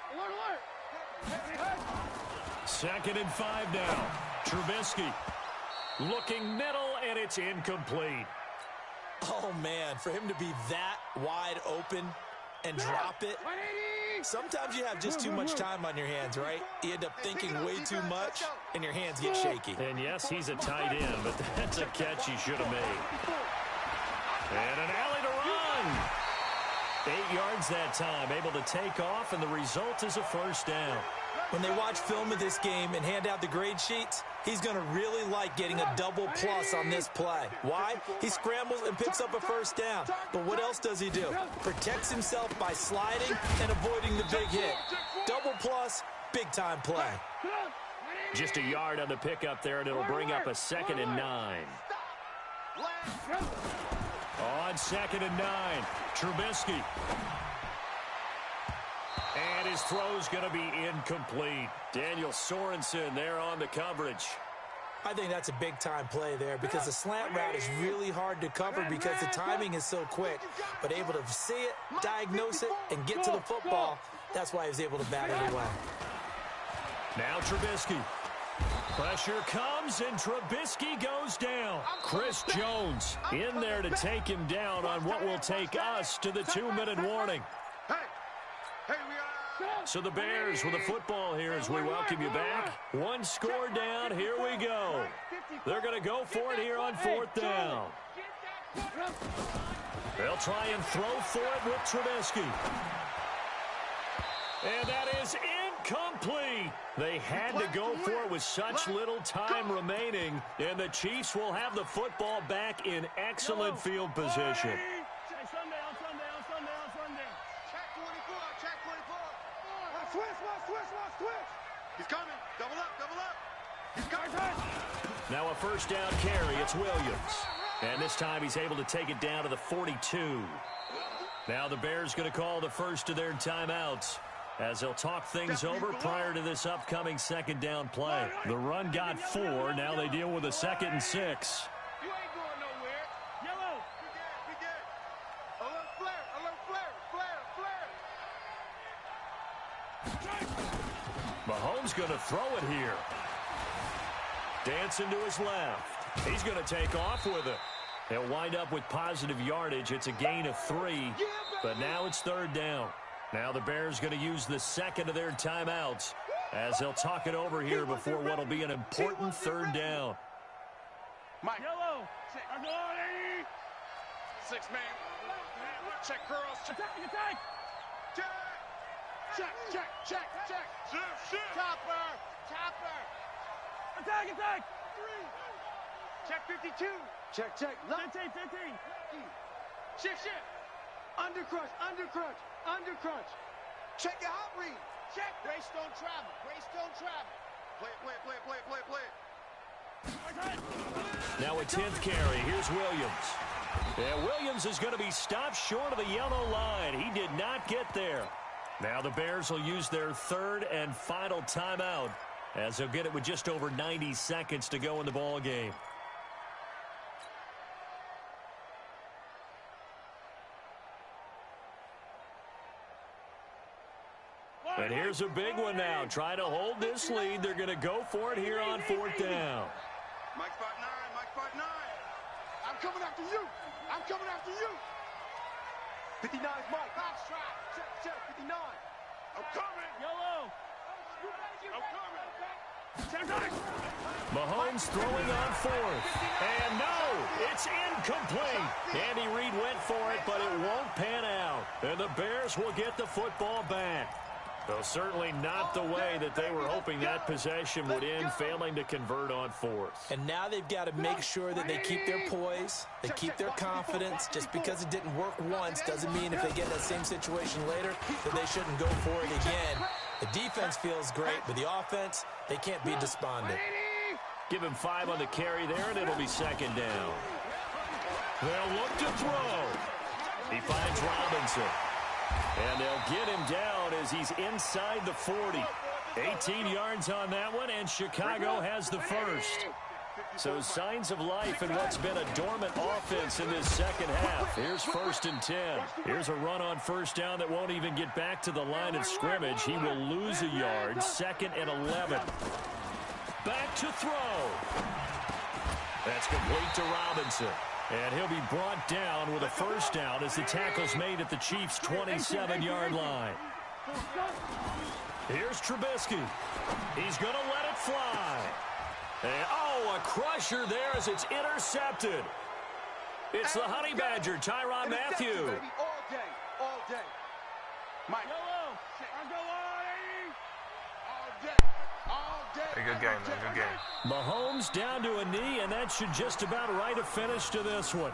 2nd and 5 now. Trubisky looking middle, and it's incomplete. Oh, man, for him to be that wide open and drop it. Sometimes you have just too much time on your hands, right? You end up thinking way too much, and your hands get shaky. And yes, he's a tight end, but that's a catch he should have made. And an alley to run. 8 yards that time, able to take off, and the result is a 1st down. When they watch film of this game and hand out the grade sheets, he's going to really like getting a double plus on this play. Why? He scrambles and picks up a 1st down. But what else does he do? Protects himself by sliding and avoiding the big hit. Double plus, big-time play. Just a yard on the pickup there, and it'll bring up a 2nd and 9. On 2nd and 9, Trubisky. And his throw's going to be incomplete. Daniel Sorensen there on the coverage. I think that's a big-time play there because the slant route is really hard to cover because the timing is so quick. But able to see it, diagnose it, and get to the football, that's why he was able to bat it away. Now Trubisky. Pressure comes, and Trubisky goes down. Chris Jones in there to take him down on what will take us to the 2-minute warning. So the Bears with the football here as we welcome you back. One score down. Here we go. They're going to go for it here on 4th down. They'll try and throw for it with Trubisky. And that is incomplete. They had to go for it with such little time remaining, and the Chiefs will have the football back in excellent field position. He's coming. Double up. He's coming. Now a first down carry. It's Williams. And this time he's able to take it down to the 42. Now the Bears going to call the first of their timeouts as they'll talk things over prior to this upcoming second down play. The run got 4. Now they deal with a 2nd and 6. You ain't going nowhere. Yellow. We get. Alert flare. Mahomes going to throw it here. Dancing to his left. He's going to take off with it. They'll wind up with positive yardage. It's a gain of 3, but now it's 3rd down. Now the Bears going to use the second of their timeouts as they'll talk it over here before what will be an important 3rd down. Mike. Yellow. I'm going. 6 man. Check girls. Attack. Check. Shoot. Topper. Attack. 3. Check 52. Check. Left. 15. Shift. Undercrunch. Check your hot read. Check. Grace don't travel. Play. Now a 10th carry. Here's Williams. And Williams is going to be stopped short of the yellow line. He did not get there. Now the Bears will use their 3rd and final timeout as they'll get it with just over 90 seconds to go in the ball game. And here's a big one now. Trying to hold this lead. They're going to go for it here on 4th down. Mike 5'9". I'm coming after you. 59 is Mike. Check. 59. I'm coming. Yellow. I'm coming. Mahomes throwing on 4th. And no, it's incomplete. Andy Reid went for it, but it won't pan out. And the Bears will get the football back. Though certainly not the way that they were hoping that possession would end, failing to convert on 4th. And now they've got to make sure that they keep their poise, they keep their confidence. Just because it didn't work once doesn't mean if they get that same situation later that they shouldn't go for it again. The defense feels great, but the offense, they can't be despondent. Give him 5 on the carry there, and it'll be 2nd down. They'll look to throw. He finds Robinson. And they'll get him down as he's inside the 40. 18 yards on that one, and Chicago has the first. So signs of life in what's been a dormant offense in this second half. Here's 1st and 10. Here's a run on 1st down that won't even get back to the line of scrimmage. He will lose a yard. 2nd and 11. Back to throw. That's complete to Robinson. And he'll be brought down with a 1st down as the tackle's made at the Chiefs' 27-yard line. Here's Trubisky. He's going to let it fly. And, a crusher there as it's intercepted. It's the Honey Badger, Tyrann Mathieu. All day. Mike. A good game, man. Good game. Mahomes down to a knee, and that should just about write a finish to this one.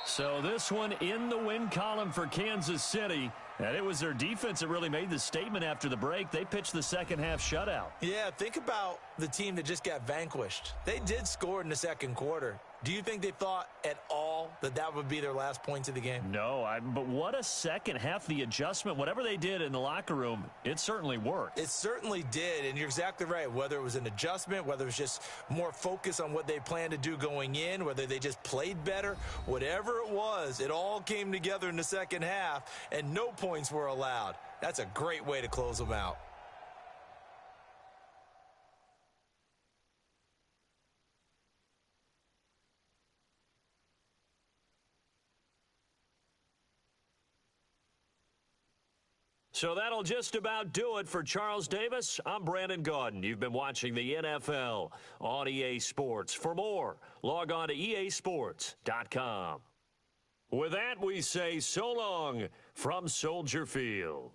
So this one in the win column for Kansas City. And it was their defense that really made the statement after the break. They pitched the second half shutout. Yeah, think about the team that just got vanquished. They did score in the second quarter, Do you think they thought at all that that would be their last points of the game? No, but what a second half, the adjustment. Whatever they did in the locker room, it certainly worked. It certainly did, and you're exactly right. Whether it was an adjustment, whether it was just more focus on what they planned to do going in, whether they just played better, whatever it was, it all came together in the second half, and no points were allowed. That's a great way to close them out. So that'll just about do it for Charles Davis. I'm Brandon Gaudin. You've been watching the NFL on EA Sports. For more, log on to easports.com. With that, we say so long from Soldier Field.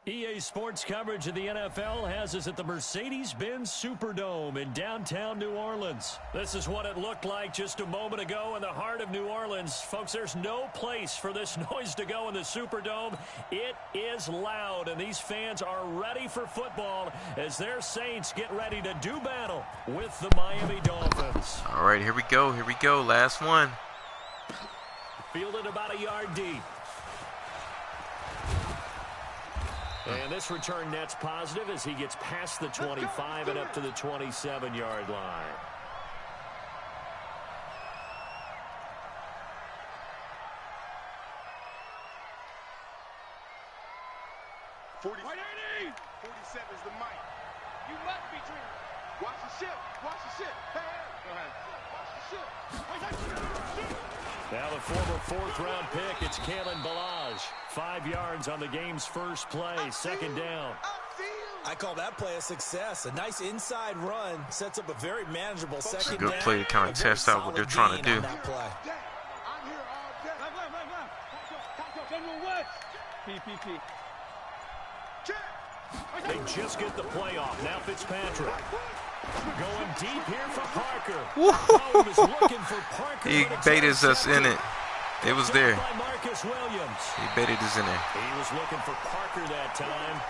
EA Sports coverage of the NFL has us at the Mercedes-Benz Superdome in downtown New Orleans. This is what it looked like just a moment ago in the heart of New Orleans. Folks, there's no place for this noise to go in the Superdome. It is loud, and these fans are ready for football as their Saints get ready to do battle with the Miami Dolphins. All right, here we go. Here we go. Last one. Fielded about a yard deep. And this return net's positive as he gets past the 25 and up to the 27-yard line. Forty 47's the mic. You must be dreaming. Watch the ship. Watch the ship. Hey, go ahead. Watch the ship. Now the former fourth-round pick, it's Kalen Balaj. 5 yards on the game's first play, second down. I call that play a success. A nice inside run sets up a very manageable second down. Good play to kind of test out what they're trying to do. PPP. They just get the play off. Now Fitzpatrick. Going deep here for Parker. Woo! He was looking for Parker. He baited us in it. It was there. Williams. He baited us in there. He was looking for Parker that time.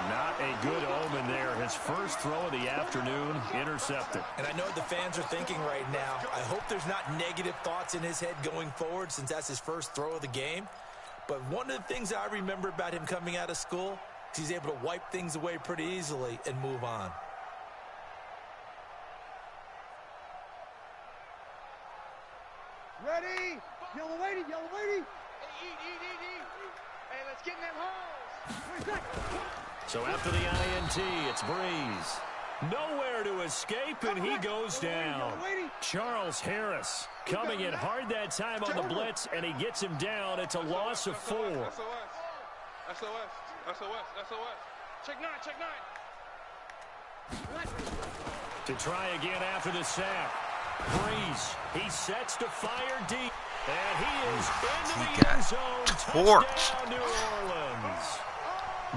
Not a good omen there. His first throw of the afternoon, intercepted. And I know what the fans are thinking right now. I hope there's not negative thoughts in his head going forward since that's his first throw of the game. But one of the things I remember about him coming out of school is he's able to wipe things away pretty easily and move on. Ready? Yellow lady, yellow lady. Eat. Let's get in them holes. So after the INT, it's Breeze. Nowhere to escape, and he goes down. Charles Harris coming in hard that time on the blitz, and he gets him down. It's a loss of 4. SOS. Check 9. To try again after the sack. Breeze, he sets to fire deep. And he is into the end zone. Touchdown, New Orleans.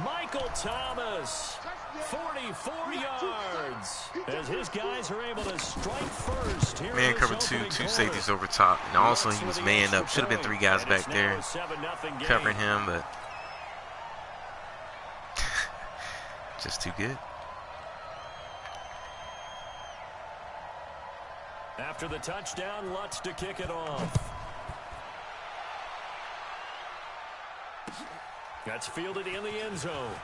Michael Thomas, 44 yards. As his guys are able to strike first. Man cover two safeties over top. And also he was manned up. Should have been 3 guys back there covering him, but just too good. After the touchdown, Lutz to kick it off. That's fielded in the end zone.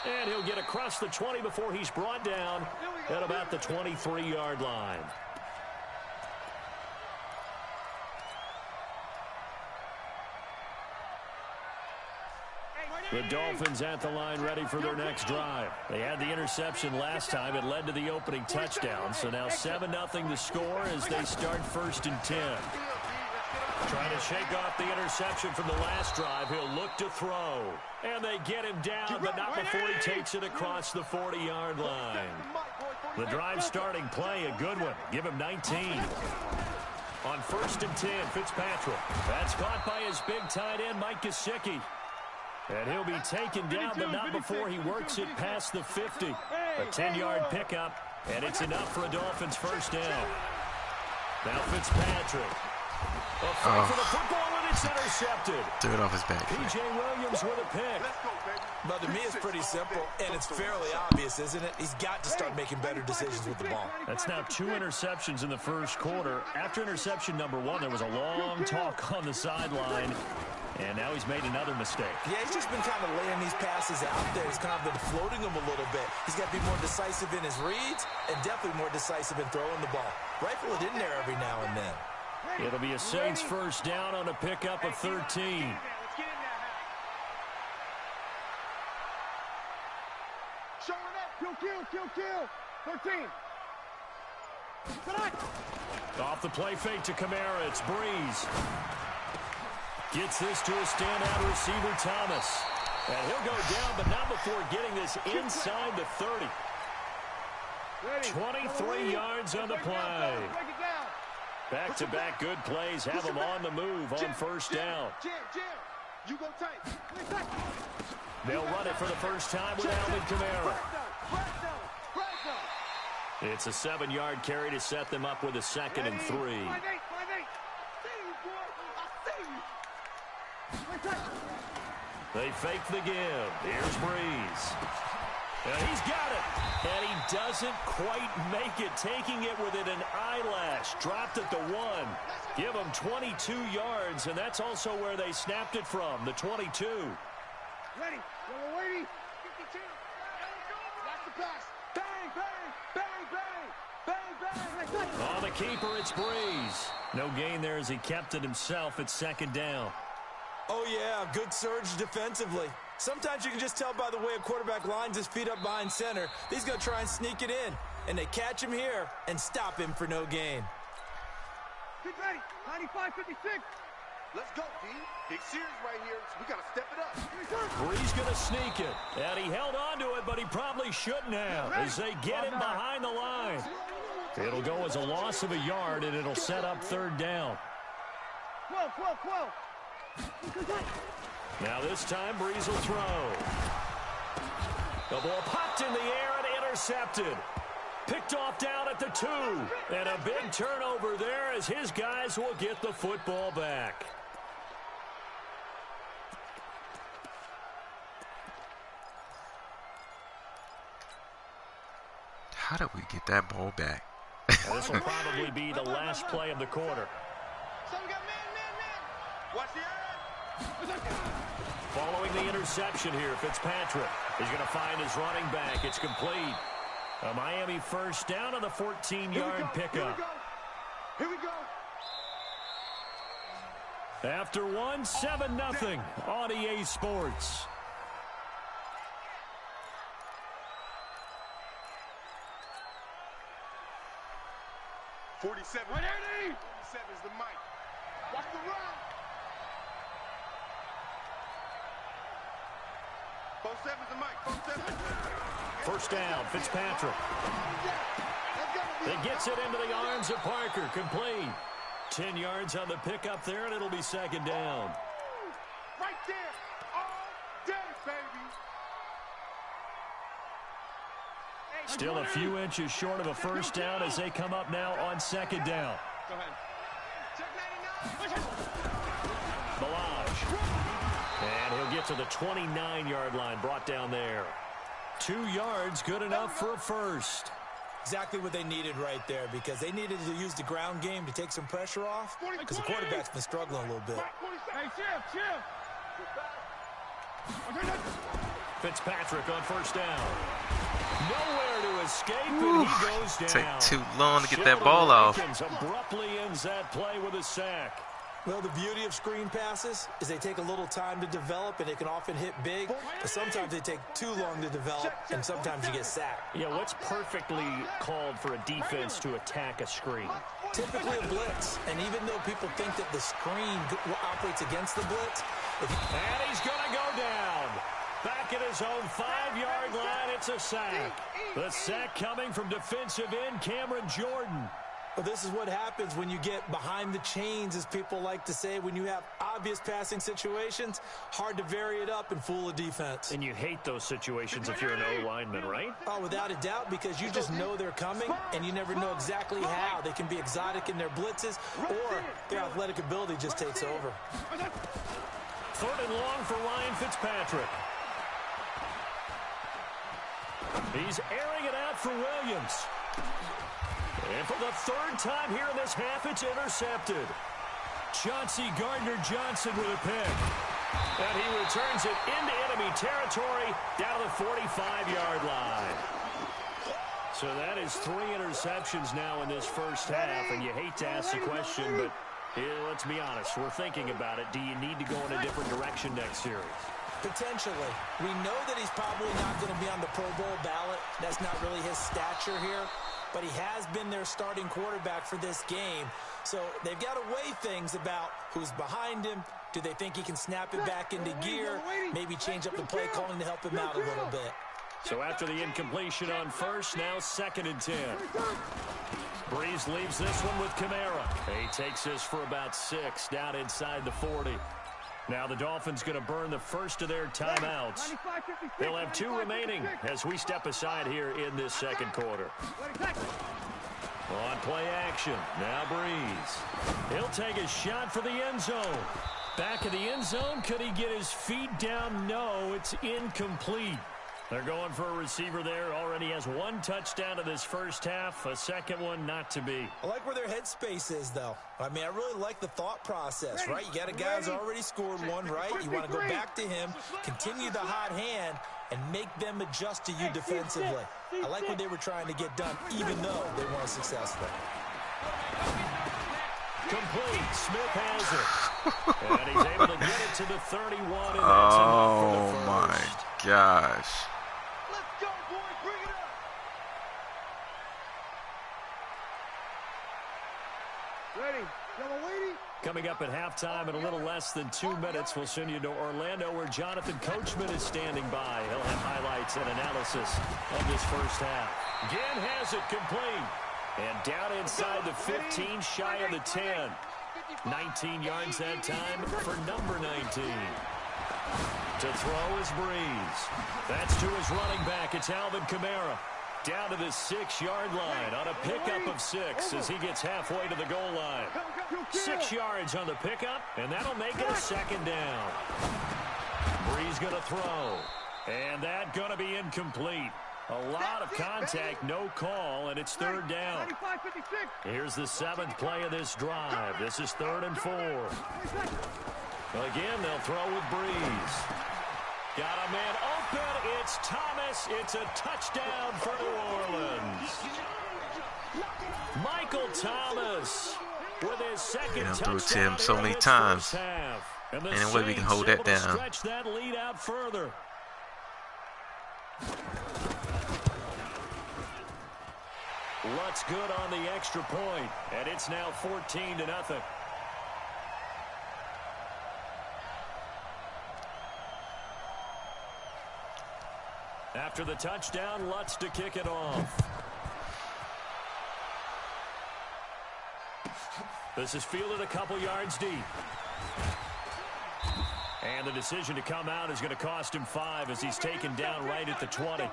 And he'll get across the 20 before he's brought down at about the 23-yard line. The Dolphins at the line ready for their next drive. They had the interception last time. It led to the opening touchdown. So now 7-0 the score as they start 1st and 10. Trying to shake off the interception from the last drive. He'll look to throw. And they get him down, but not before he takes it across the 40-yard line. The drive starting play, a good one. Give him 19. On 1st and 10, Fitzpatrick. That's caught by his big tight end, Mike Gesicki. And he'll be taken down, but not before he works it past the 50. A 10-yard pickup, and it's enough for a Dolphins first down. Now Fitzpatrick. A fight for the football, and it's intercepted. Threw it off his back. P.J. Williams with a pick. But to me, it's pretty simple, and it's fairly obvious, isn't it? He's got to start making better decisions with the ball. That's now 2 interceptions in the first quarter. After interception number 1, there was a long talk on the sideline. And now he's made another mistake. Yeah, he's just been kind of laying these passes out there. He's kind of been floating them a little bit. He's got to be more decisive in his reads and definitely more decisive in throwing the ball. Rifle it in there every now and then. It'll be a Saints first down on a pickup of 13. Kill. 13. Off the play fake to Kamara. It's Breeze. Gets this to a standout receiver, Thomas. And he'll go down, but not before getting this inside the 30. 23 yards on the play. Back-to-back good plays have them on the move on first down. You go tight. They'll run it for the first time with Alvin Kamara. It's a 7-yard carry to set them up with a 2nd and 3. They fake the give. Here's Breeze. And he's got it. And he doesn't quite make it. Taking it within an eyelash. Dropped at the 1. Give him 22 yards, and that's also where they snapped it from, the 22. Ready. Waiting. 52. That's the pass. Bang. On the keeper, it's Breeze. No gain there as he kept it himself. It's 2nd down. Oh, yeah, good surge defensively. Sometimes you can just tell by the way a quarterback lines his feet up behind center. He's going to try and sneak it in. And they catch him here and stop him for no gain. Get ready. 95-56. Let's go, D. Big series right here. We got to step it up. Breeze going to sneak it. And he held on to it, but he probably shouldn't have as they get him behind the line. It'll go as a loss of a yard, and it'll set up 3rd down. 12. Now this time, Breeze will throw. The ball popped in the air and intercepted. Picked off down at the 2. And a big turnover there as his guys will get the football back. How did we get that ball back? This will probably be the last play of the quarter. So we got man. Watch the eye. Following the interception here, Fitzpatrick is going to find his running back. It's complete. A Miami first down on the 14-yard pickup. Here we go. After one, 7-0 on EA Sports. '47 is the mic. Watch the run. 47 is the mic. 47. First down, Fitzpatrick. It gets it into the arms of Parker. Complete. 10 yards on the pickup there, and it'll be second down. Right there. All day, baby. Still a few inches short of a first down as they come up now on second down. Go ahead. Check 99. Balaj. And he'll get to the 29-yard line, brought down there. 2 yards, good enough for a first. Exactly what they needed right there, because they needed to use the ground game to take some pressure off, because the quarterback's been struggling a little bit. Hey, chill. Fitzpatrick on first down. Nowhere to escape, and he goes down. Take too long to get that ball off. Abruptly ends that play with a sack. Well, the beauty of screen passes is they take a little time to develop, and they can often hit big, but sometimes they take too long to develop, and sometimes you get sacked. Yeah, what's perfectly called for a defense to attack a screen? Typically a blitz, and even though people think that the screen operates against the blitz, and he's going to go down. Back at his own 5-yard line, it's a sack. The sack coming from defensive end Cameron Jordan. Well, this is what happens when you get behind the chains, as people like to say. When you have obvious passing situations, hard to vary it up and fool a defense. And you hate those situations if you're an O-lineman, right? Oh, without a doubt, because you just know they're coming, and you never know exactly how. They can be exotic in their blitzes, or their athletic ability just takes over. 3rd and long for Ryan Fitzpatrick. He's airing it out for Williams. And for the 3rd time here in this half, it's intercepted. Chauncey Gardner-Johnson with a pick. And he returns it into enemy territory down to the 45-yard line. So that is 3 interceptions now in this first half. And you hate to ask the question, but let's be honest. We're thinking about it. Do you need to go in a different direction next series? Potentially. We know that he's probably not going to be on the Pro Bowl ballot. That's not really his stature here. But he has been their starting quarterback for this game. So they've got to weigh things about who's behind him. Do they think he can snap it back into gear? Maybe change up the play calling to help him out a little bit. So after the incompletion on first, now 2nd and 10. Breeze leaves this one with Kamara. He takes this for about 6 down inside the 40. Now the Dolphins going to burn the first of their timeouts. They'll have 2 remaining as we step aside here in this second quarter. On play action, now Breeze. He'll take a shot for the end zone. Back of the end zone, could he get his feet down? No, it's incomplete. They're going for a receiver there. Already has 1 touchdown in this first half. A second one not to be. I like where their headspace is, though. I mean, I really like the thought process, right? You got a guy who's already scored 1, right? You want to go back to him, continue the hot hand, and make them adjust to you defensively. I like what they were trying to get done, even though they weren't successful. Complete. Smith has it. And he's able to get it to the 31, and that's enough for the first. Oh, my gosh. Let's go, boys. Bring it up. Ready. Yellow lady. Coming up at halftime in a little less than 2 minutes, we'll send you to Orlando, where Jonathan Coachman is standing by. He'll have highlights and analysis of this first half. Ginn has it complete. And down inside the 15, shy of the 10. 19 yards that time for number 19. To throw is Breeze. That's to his running back. It's Alvin Kamara. Down to the 6-yard line on a pickup of 6 as he gets halfway to the goal line. 6 yards on the pickup, and that'll make it a second down. Breeze going to throw. And that going to be incomplete. A lot of contact, no call, and it's 3rd down. Here's the 7th play of this drive. This is 3rd and 4. Again, they'll throw with Breeze. Got a man open. It's Thomas. It's a touchdown for New Orleans. Michael Thomas with his second And threw it to touchdown him so in many this times. first half. And the Ain't no way we can Saints hold that able to down. stretch that lead out further. Lutz good on the extra point, and it's now 14-0. After the touchdown, Lutz to kick it off. This is fielded a couple yards deep. And the decision to come out is going to cost him 5 as he's taken down right at the 20.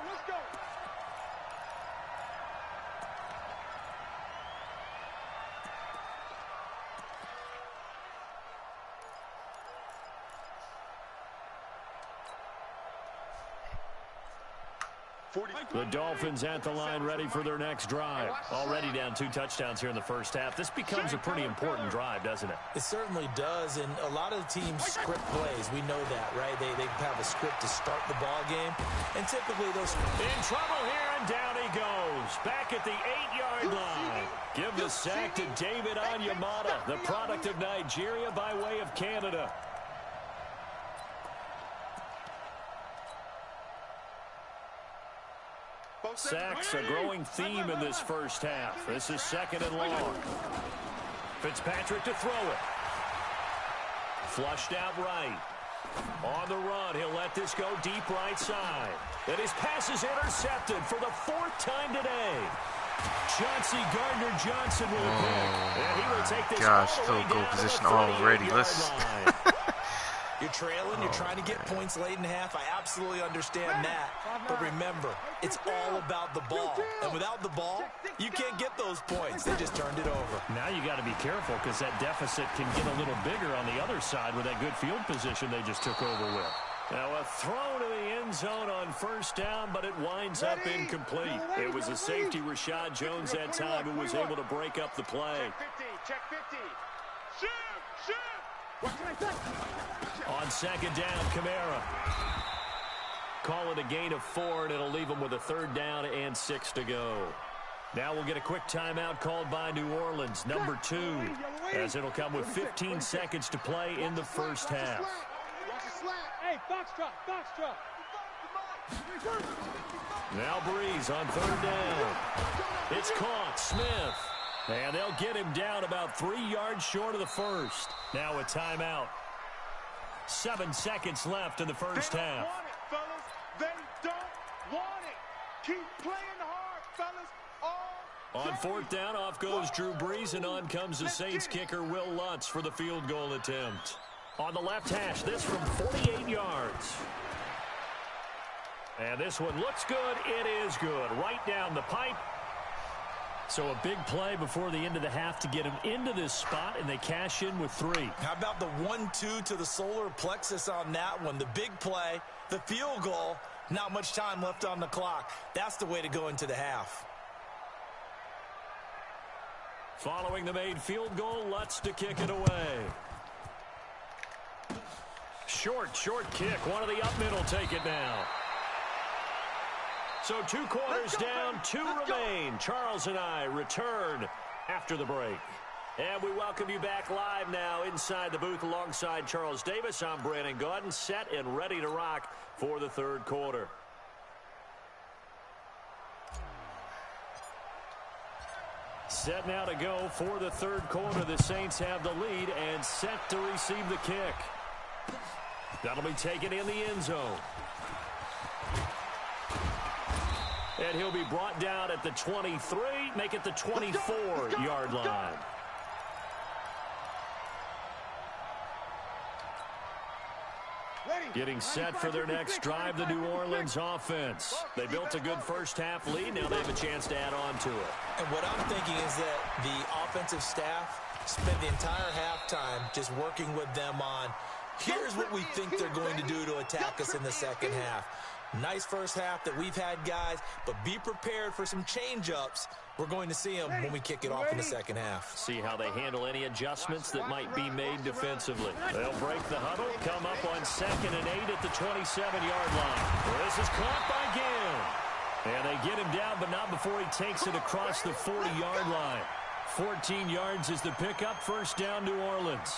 The Dolphins at the line ready for their next drive. Already down 2 touchdowns here in the first half. This becomes a pretty important drive, doesn't it? It certainly does, and a lot of the teams script plays. We know that, right? They have a script to start the ball game, and typically those... In trouble here, and down he goes. Back at the 8-yard line. Give the sack to David Onyemata, the product of Nigeria by way of Canada. Sacks a growing theme in this first half. This is 2nd and long. Fitzpatrick to throw it. Flushed out right. On the run, he'll let this go deep right side. And his pass is intercepted for the 4th time today. Chauncey Gardner-Johnson with a pick. And he will take this all the way field goal down position to the already. 38-yard line. You're trailing, you're trying to get points late in half. I absolutely understand that. But remember, it's all about the ball. And without the ball, you can't get those points. They just turned it over. Now you got to be careful because that deficit can get a little bigger on the other side with that good field position they just took over with. Now a throw to the end zone on first down, but it winds up incomplete. It was a safety, Rashad Jones, that time, who was able to break up the play. Check 50. Shoot! Shoot! What can I say? On 2nd down, Kamara. Call it a gain of 4, and it'll leave them with a 3rd down and 6 to go. Now we'll get a quick timeout called by New Orleans, number 2, as it'll come with 15 seconds to play in the first half. Hey, box drop. Now Breeze on 3rd down. It's caught, Smith. And they'll get him down about 3 yards short of the first. Now a timeout. 7 seconds left in the first half. They don't want it. Keep playing hard, fellas. On 4th down, off goes Drew Brees, and on comes the Saints kicker, Will Lutz, for the field goal attempt. On the left hash, this from 48 yards. And this one looks good. It is good. Right down the pipe. So a big play before the end of the half to get him into this spot, and they cash in with 3. How about the 1-2 to the solar plexus on that one? The big play, the field goal, not much time left on the clock. That's the way to go into the half. Following the made field goal, Lutz to kick it away. Short kick. One of the up middle take it now. So 2 quarters down, 2 remain. Charles and I return after the break. And we welcome you back live now inside the booth alongside Charles Davis. I'm Brandon Gaudin, set and ready to rock for the 3rd quarter. Set now to go for the 3rd quarter. The Saints have the lead and set to receive the kick. That'll be taken in the end zone. And he'll be brought down at the 23, make it the 24-yard line. Getting set for their next drive, the New Orleans offense. They built a good first half lead. Now they have a chance to add on to it. And what I'm thinking is that the offensive staff spent the entire halftime just working with them on, here's what we think they're going to do to attack us in the second half. Nice first half that we've had, guys, but be prepared for some change-ups. We're going to see them when we kick it off in the second half. See how they handle any adjustments that might be made defensively. They'll break the huddle, come up on 2nd and 8 at the 27-yard line. This is caught by Gill. And they get him down, but not before he takes it across the 40-yard line. 14 yards is the pickup. First down, New Orleans.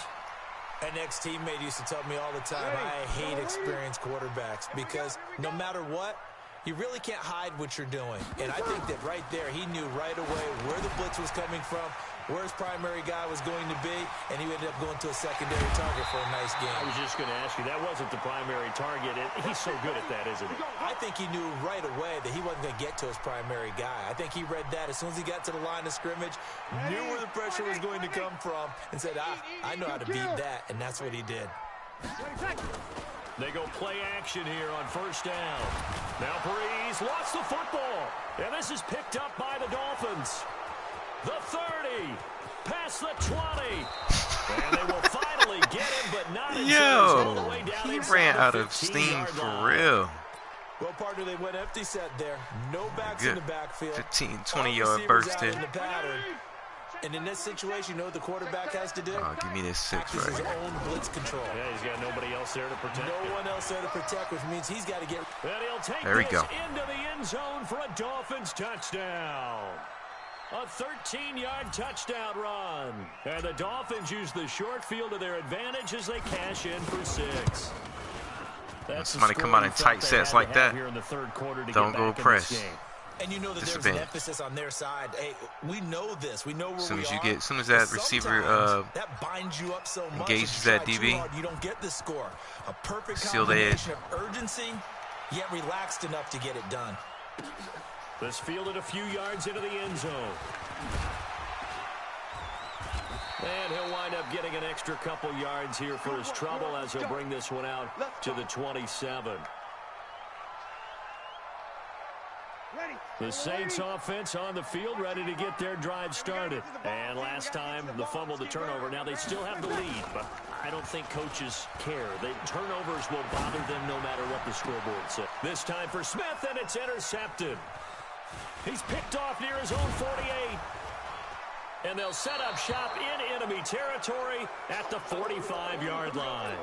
An ex-teammate used to tell me all the time, I hate experienced quarterbacks because no matter what, you really can't hide what you're doing. And I think that right there, he knew right away where the blitz was coming from, where his primary guy was going to be, and he ended up going to a secondary target for a nice game. I was just going to ask you, that wasn't the primary target. He's so good at that, isn't he? I think he knew right away that he wasn't going to get to his primary guy. I think he read that as soon as he got to the line of scrimmage, knew where the pressure was going to come from, and said, I know how to beat that, and that's what he did. They go play action here on first down. Now Breeze lost the football. And this is picked up by the Dolphins. The 30. Past the 20. And they will finally get him, but not until all the way down. He ran out of steam for real. Well, partner, they went empty set there. No backs in the backfield. 15, 20-yard burst in. And in this situation, you know what the quarterback has to do? Give me this 6 right. His own blitz control. Yeah, he's got nobody else there to protect. No one else there to protect, which means he's got to get. And he'll take there we go. Into the end zone for a Dolphins touchdown. A 13-yard touchdown run. And the Dolphins use the short field to their advantage as they cash in for 6. That's somebody come out in tight sets like that, don't go press. And you know that there's an emphasis on their side. Hey, we know this. We know where as soon as that receiver that binds you up so much engages that DB, you don't get the score. A perfect seal the edge. Combination of urgency, yet relaxed enough to get it done. This fielded a few yards into the end zone. And he'll wind up getting an extra couple yards here for his trouble as he'll bring this one out to the 27. The Saints offense on the field, ready to get their drive started. And last time, the fumble, the turnover. Now they still have the lead, but I don't think coaches care. The turnovers will bother them no matter what the scoreboard says. This time for Smith, and it's intercepted. He's picked off near his own 48. And they'll set up shop in enemy territory at the 45-yard line.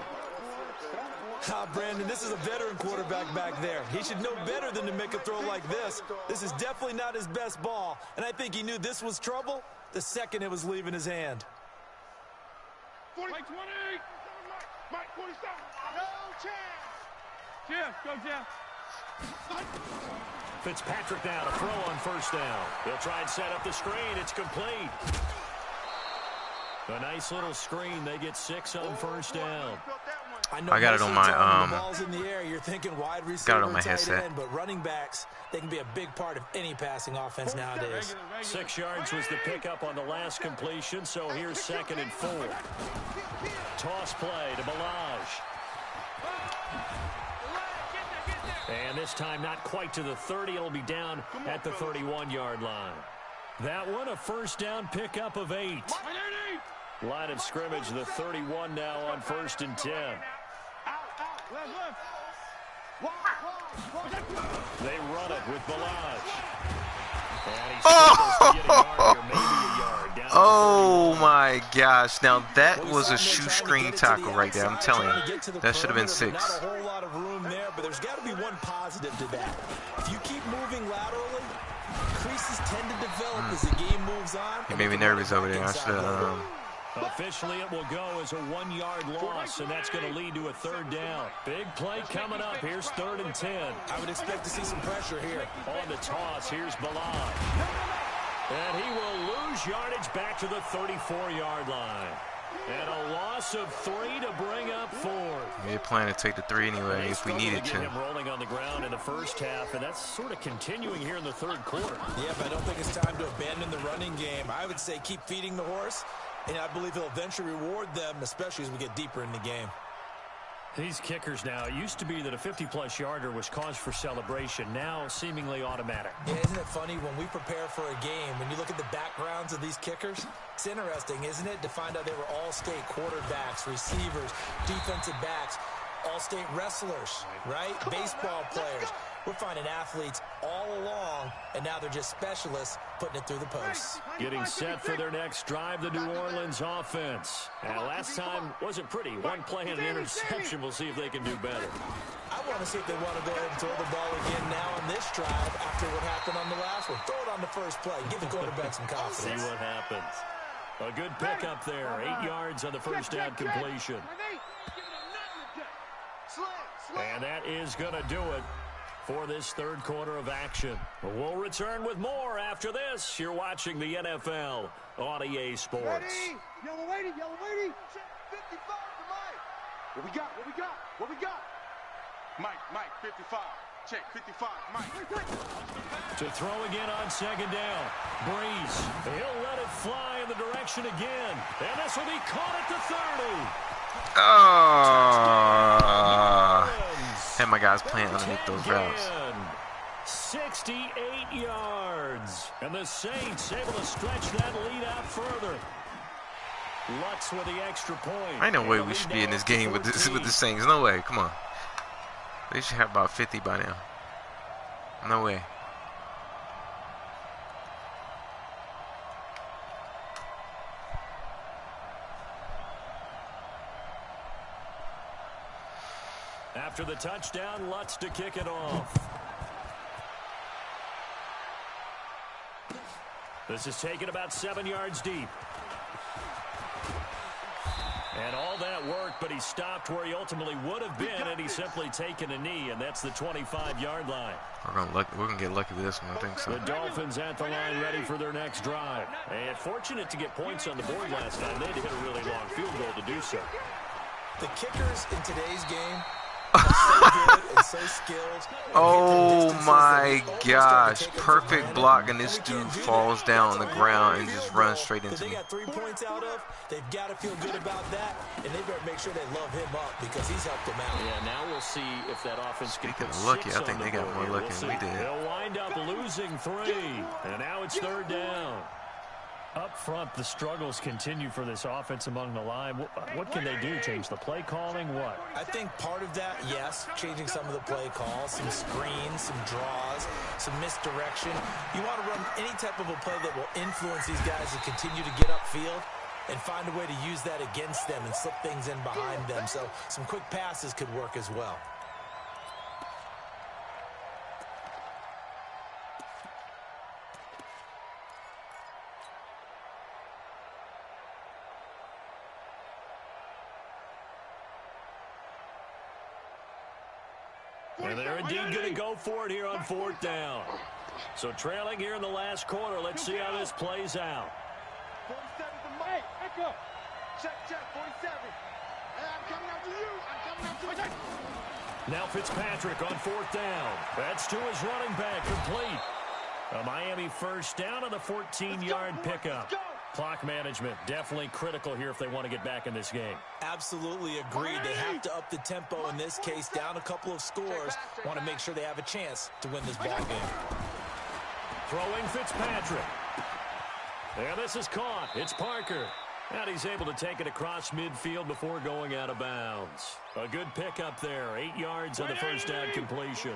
Brandon, this is a veteran quarterback back there. He should know better than to make a throw like this. This is definitely not his best ball, and I think he knew this was trouble the second it was leaving his hand. 40, 20. Mike, 47. No chance. Jeff, go Jeff. Fitzpatrick now to throw on first down. They'll try and set up the screen. It's complete. A nice little screen. They get 6 on first down. I got it on my got it on my headset. But running backs, they can be a big part of any passing offense nowadays. 6 yards was the pickup on the last completion, so here's 2nd and 4. Toss play to Balaj. And this time not quite to the 30. It'll be down at the 31-yard line. That one a first down pickup of 8. Line of scrimmage, the 31 now on 1st and 10. They run it with Balaj. Oh my gosh. Now that was a shoe screen tackle right there. I'm telling you. That should have been 6. Not a whole lot of room there, but there's got to be one positive to that. If you keep moving laterally, creases tend to develop as the game moves on. He made me nervous over there. I should have Officially, it will go as a 1-yard loss, and that's going to lead to a 3rd down. Big play coming up. Here's 3rd and 10. I would expect to see some pressure here. On the toss, here's Balaj. And he will lose yardage back to the 34-yard line. And a loss of 3 to bring up 4. We plan to take the 3 anyway if we needed to. Him rolling on the ground in the first half, and that's sort of continuing here in the 3rd quarter. Yeah, but I don't think it's time to abandon the running game. I would say keep feeding the horse. And I believe he'll eventually reward them, especially as we get deeper in the game. These kickers now, it used to be that a 50-plus yarder was cause for celebration. Now, seemingly automatic. Yeah, isn't it funny when we prepare for a game, when you look at the backgrounds of these kickers? It's interesting, isn't it, to find out they were all-state quarterbacks, receivers, defensive backs, all-state wrestlers, right? Baseball players. We're finding athletes all along, and now they're just specialists putting it through the posts. Getting set for their next drive, the New Orleans offense. And last time wasn't pretty. One play and an interception. We'll see if they can do better. I want to see if they want to go ahead and throw the ball again now on this drive after what happened on the last one. Throw it on the first play. Give the quarterback some confidence. See what happens. A good pickup there. 8 yards on the first down completion. And that is going to do it for this third quarter of action. We'll return with more after this. You're watching the NFL on EA Sports. Ready? Yellow lady, yellow lady. 55 to Mike. What we got? What we got? What we got? Mike, 55. Check, 55. Mike. To throw again on second down. Breeze. He'll let it fly in the direction again. And this will be caught at the 30. Had my guys playing underneath those routes. 68 yards. And the Saints able to stretch that lead out further. Lutz with the extra point. Ain't no way we should be in this game with the Saints. No way. Come on. They should have about 50 by now. No way. After the touchdown, Lutz to kick it off. This is taken about 7 yards deep. And all that work, but he stopped where he ultimately would have been, and he's simply taken a knee, and that's the 25-yard line. We're gonna get lucky with this one, I think so. The Dolphins at the line ready for their next drive. And fortunate to get points on the board last time. They had to hit a really long field goal to do so. The kickers in today's game are so good and so skilled. Oh my gosh. Perfect block, and this dude falls down on the ground and just runs straight into me. They got 3 points out of. They've got to feel good about that, and they better make sure they love him up because he's helped them out. Yeah, now we'll see if that offense can put lucky. 6 I think on they the got board more here. lucky than we did. They'll wind up losing 3, and now it's third down. Up front, the struggles continue for this offense among the line. What can they do? Change the play calling? What? I think part of that, yes, changing some of the play calls, some screens, some draws, some misdirection. You want to run any type of a play that will influence these guys to continue to get upfield and find a way to use that against them and slip things in behind them. So some quick passes could work as well. And they're indeed going to go for it here on fourth down. So trailing here in the last quarter. Let's see how this plays out. 47 to Mike. Echo. Check, 47. Hey, I'm coming after you. I'm coming after you. Now Fitzpatrick on fourth down. That's to his running back, complete. A Miami first down on the 14-yard pickup. Clock management definitely critical here if they want to get back in this game. Absolutely agreed. They have to up the tempo in this case, down a couple of scores. Want to make sure they have a chance to win this ball game. Throwing Fitzpatrick. And this is caught. It's Parker. And he's able to take it across midfield before going out of bounds. A good pickup there. 8 yards on the first down completion.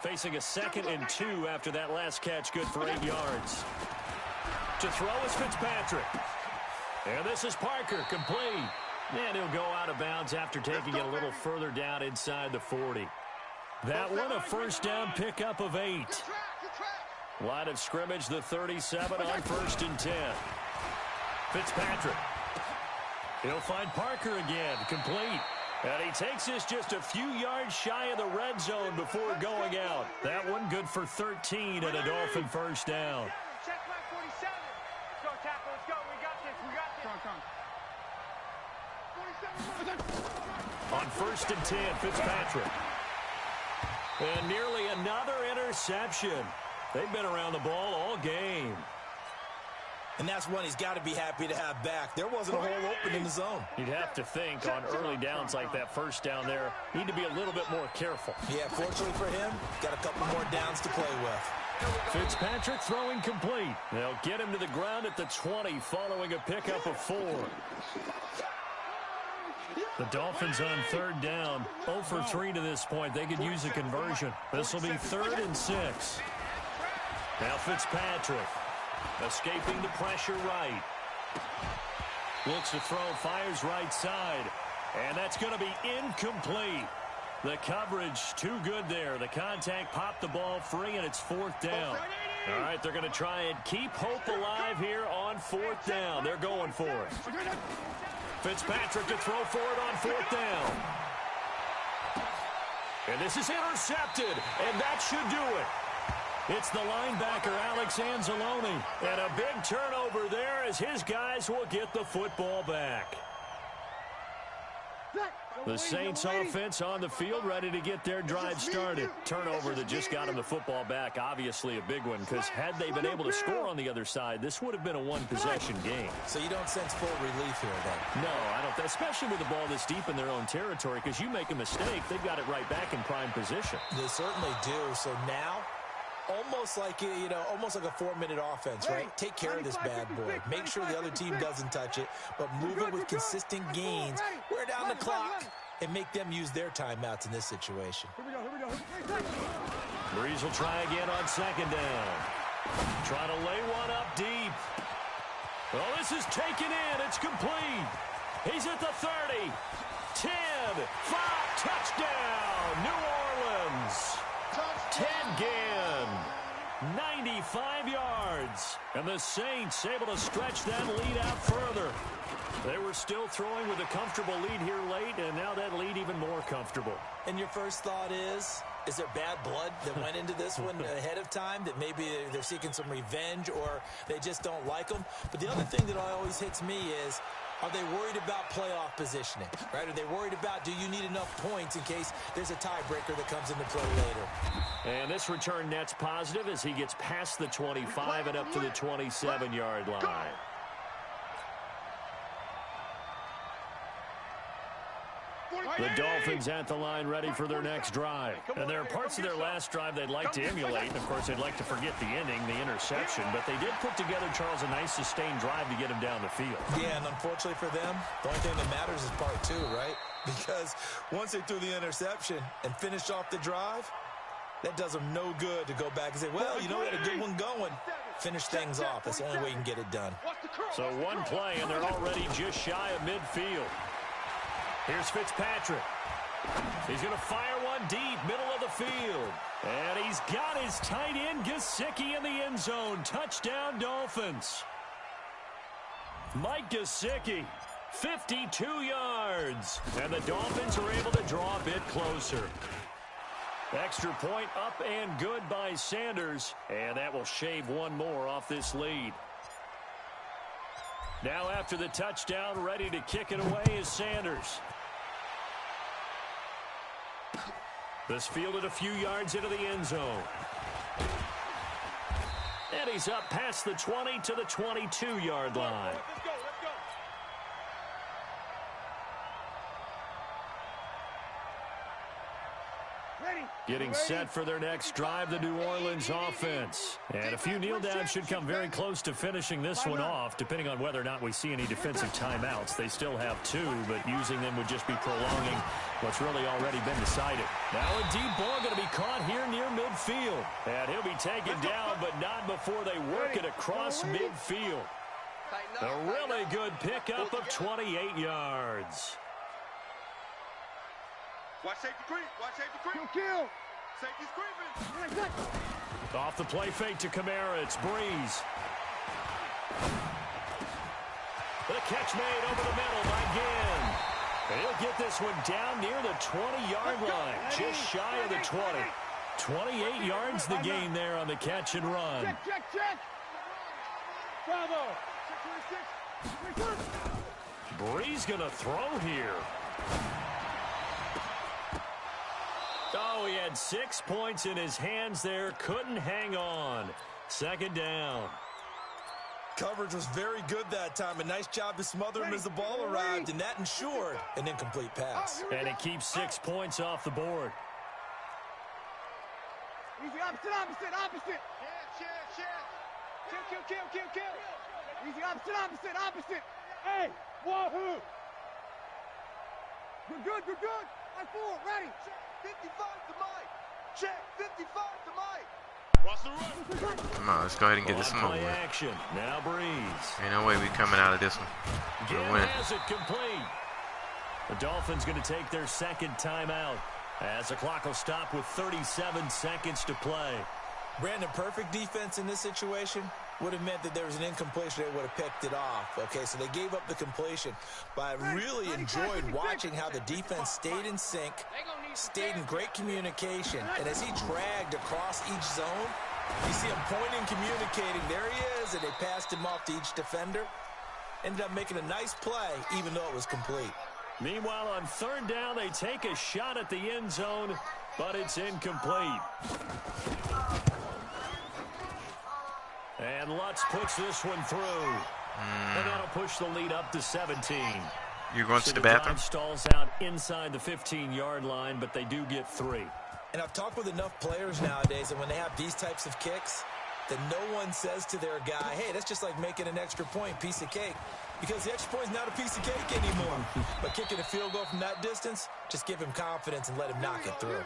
Facing a 2nd and 2 after that last catch. Good for 8 yards. To throw is Fitzpatrick. And this is Parker, complete. And he'll go out of bounds after taking it a little further down inside the 40. That one, a first down pickup of 8. Line of scrimmage, the 37 on 1st and 10. Fitzpatrick. He'll find Parker again, complete. And he takes this just a few yards shy of the red zone before going out. That one good for 13 and a Dolphin first down. Check back 47. Let's go, tackle. Let's go. We got this. We got this. On 1st and 10, Fitzpatrick. And nearly another interception. They've been around the ball all game. And that's one he's got to be happy to have back. There wasn't a hole open in the zone. You'd have to think on early downs like that first down there, need to be a little bit more careful. Yeah, fortunately for him, got a couple more downs to play with. Fitzpatrick throwing complete. They'll get him to the ground at the 20 following a pickup of 4. The Dolphins on 3rd down. 0 for 3 to this point. They could use a conversion. This will be 3rd and 6. Now Fitzpatrick escaping the pressure right. Looks to throw, fires right side. And that's going to be incomplete. The coverage too good there. The contact popped the ball free, and it's 4th down. All right, they're going to try and keep hope alive here on 4th down. They're going for it. Fitzpatrick to throw for it on 4th down. And this is intercepted, and that should do it. It's the linebacker, Alex Anzalone. And a big turnover there as his guys will get the football back. The Saints offense on the field, ready to get their drive started. Turnover that just got them the football back, obviously a big one, because had they been able to score on the other side, this would have been a one-possession game. So you don't sense full relief here, then? No, I don't, especially with the ball this deep in their own territory, because you make a mistake, they've got it right back in prime position. They certainly do. So now, almost like, almost like a 4-minute offense, right? Take care of this bad boy. Make sure the other team doesn't touch it, but move it with consistent gains. Wear down the clock and make them use their timeouts in this situation. Here we go. Breeze will try again on 2nd down. Trying to lay one up deep. Well, this is taken in. It's complete. He's at the 30. 10, 5, touchdown, New Orleans. 10 again. 95 yards. And the Saints able to stretch that lead out further. They were still throwing with a comfortable lead here late, and now that lead even more comfortable. And your first thought is there bad blood that went into this one ahead of time, that maybe they're seeking some revenge or they just don't like them? But the other thing that always hits me is, are they worried about playoff positioning, right? Are they worried about, do you need enough points in case there's a tiebreaker that comes into play later? And this return net's positive as he gets past the 25 and up to the 27-yard line. The Dolphins at the line ready for their next drive. And there are parts of their last drive they'd like to emulate. And, of course, they'd like to forget the ending, the interception. But they did put together, Charles, a nice sustained drive to get him down the field. Yeah, and unfortunately for them, the only thing that matters is part 2, right? Because once they threw the interception and finished off the drive, that does them no good to go back and say, well, we had a good one going. Finish things off. That's the only way you can get it done. So one play, and they're already just shy of midfield. Here's Fitzpatrick. He's going to fire one deep, middle of the field. And he's got his tight end, Gesicki, in the end zone. Touchdown, Dolphins. Mike Gesicki, 52 yards. And the Dolphins are able to draw a bit closer. Extra point up and good by Sanders. And that will shave one more off this lead. Now after the touchdown, ready to kick it away is Sanders. This fielded a few yards into the end zone. And he's up past the 20 to the 22-yard line. Let's go. Getting set for their next drive, the New Orleans offense. And a few kneel downs should come very close to finishing this one off, depending on whether or not we see any defensive timeouts. They still have 2, but using them would just be prolonging what's really already been decided. Now a deep ball going to be caught here near midfield. And he'll be taken down, but not before they work it across midfield. A really good pickup of 28 yards. Watch safety creep. Watch safety creep. Kill. Safety's creeping. Off the play fake to Kamara. It's Breeze. The catch made over the middle by Ginn. And he'll get this one down near the 20-yard line. Just shy of the 20. 28 yards the gain there on the catch and run. Check. Bravo. Check 26. Breeze going to throw here. Oh, he had 6 points in his hands there. Couldn't hang on. 2nd down. Coverage was very good that time. A nice job to smother him as the ball arrived, and that ensured an incomplete pass. And it keeps 6 points off the board. Easy, opposite. Kill. Easy, opposite. Hey, wahoo. We're good, we're good. I 4, ready. Check, 55 to Mike. Check, 55 to Mike. Watch the run. Come on, let's go ahead and get this one over with. Action. Now Breeze. Ain't no way we coming out of this one. We'll win. Has it complete. The Dolphins going to take their second timeout as the clock will stop with 37 seconds to play. Brandon, perfect defense in this situation would have meant that there was an incompletion. They would have picked it off. Okay, so they gave up the completion. But I really enjoyed watching how the defense stayed in sync, stayed in great communication. And as he dragged across each zone, you see him pointing, communicating. There he is, and they passed him off to each defender. Ended up making a nice play, even though it was complete. Meanwhile, on third down, they take a shot at the end zone, but it's incomplete. And Lutz puts this one through. And that'll push the lead up to 17. You're going to the bathroom? Stalls out inside the 15-yard line, but they do get 3. And I've talked with enough players nowadays, and when they have these types of kicks, that no one says to their guy, hey, that's just like making an extra point, piece of cake. Because the extra point is not a piece of cake anymore. But kicking a field goal from that distance, just give him confidence and let him knock it through.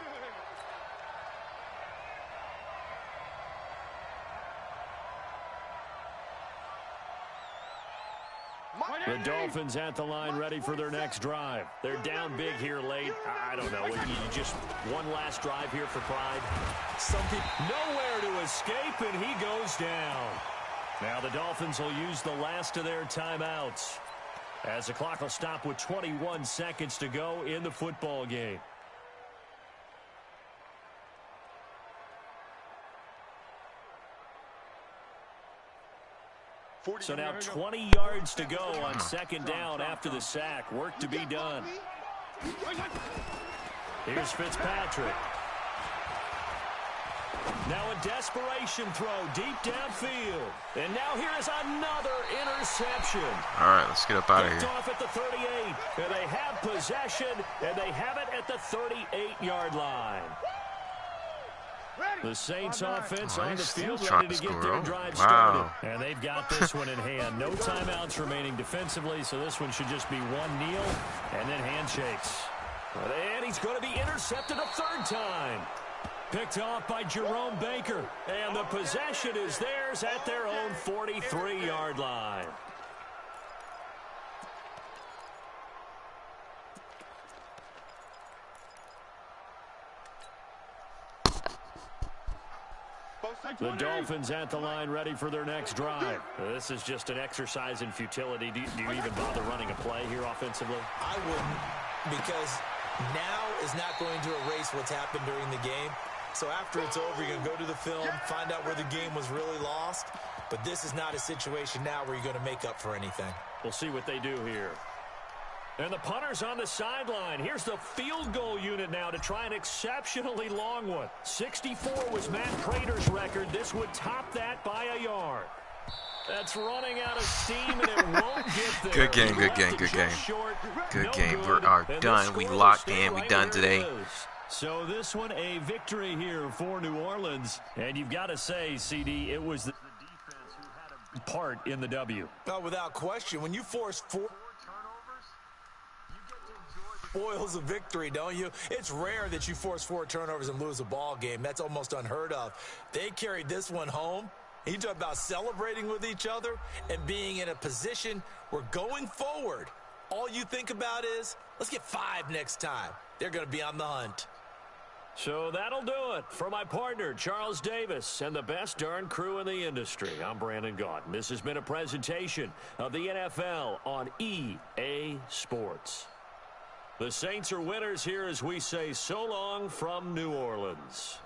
The Dolphins at the line ready for their next drive. They're down big here late. I don't know. You just one last drive here for pride. Some people nowhere to escape, and he goes down. Now the Dolphins will use the last of their timeouts as the clock will stop with 21 seconds to go in the football game. So now 20 yards to go on second down after the sack. Work to be done. Here's Fitzpatrick. Now a desperation throw deep downfield. And now here is another interception. All right, let's get up out of here. Off at the 38. And they have possession, and they have it at the 38-yard line. The Saints offense on the field ready to get their drive started. And they've got this one in hand. No timeouts remaining defensively, so this one should just be one kneel and then handshakes. And he's going to be intercepted a third time. Picked off by Jerome Baker. And the possession is theirs at their own 43-yard line. The Dolphins at the line ready for their next drive. This is just an exercise in futility. Do you even bother running a play here offensively? I wouldn't, because now is not going to erase what's happened during the game. So after it's over, you're going to go to the film, find out where the game was really lost. But this is not a situation now where you're going to make up for anything. We'll see what they do here. And the punter's on the sideline. Here's the field goal unit now to try an exceptionally long one. 64 was Matt Prater's record. This would top that by a yard. That's running out of steam, and it won't get there. Good game, good game, good game. Good game. We are done. We locked in. We done today. So this one, a victory here for New Orleans. And you've got to say, CD, it was the defense who had a part in the W. No, without question. When you force 4 spoils a victory, don't you? It's rare that you force 4 turnovers and lose a ball game. That's almost unheard of. They carried this one home. You talk about celebrating with each other and being in a position where going forward, all you think about is, let's get 5 next time. They're going to be on the hunt. So that'll do it for my partner, Charles Davis, and the best darn crew in the industry. I'm Brandon Gaudin. This has been a presentation of the NFL on EA Sports. The Saints are winners here as we say so long from New Orleans.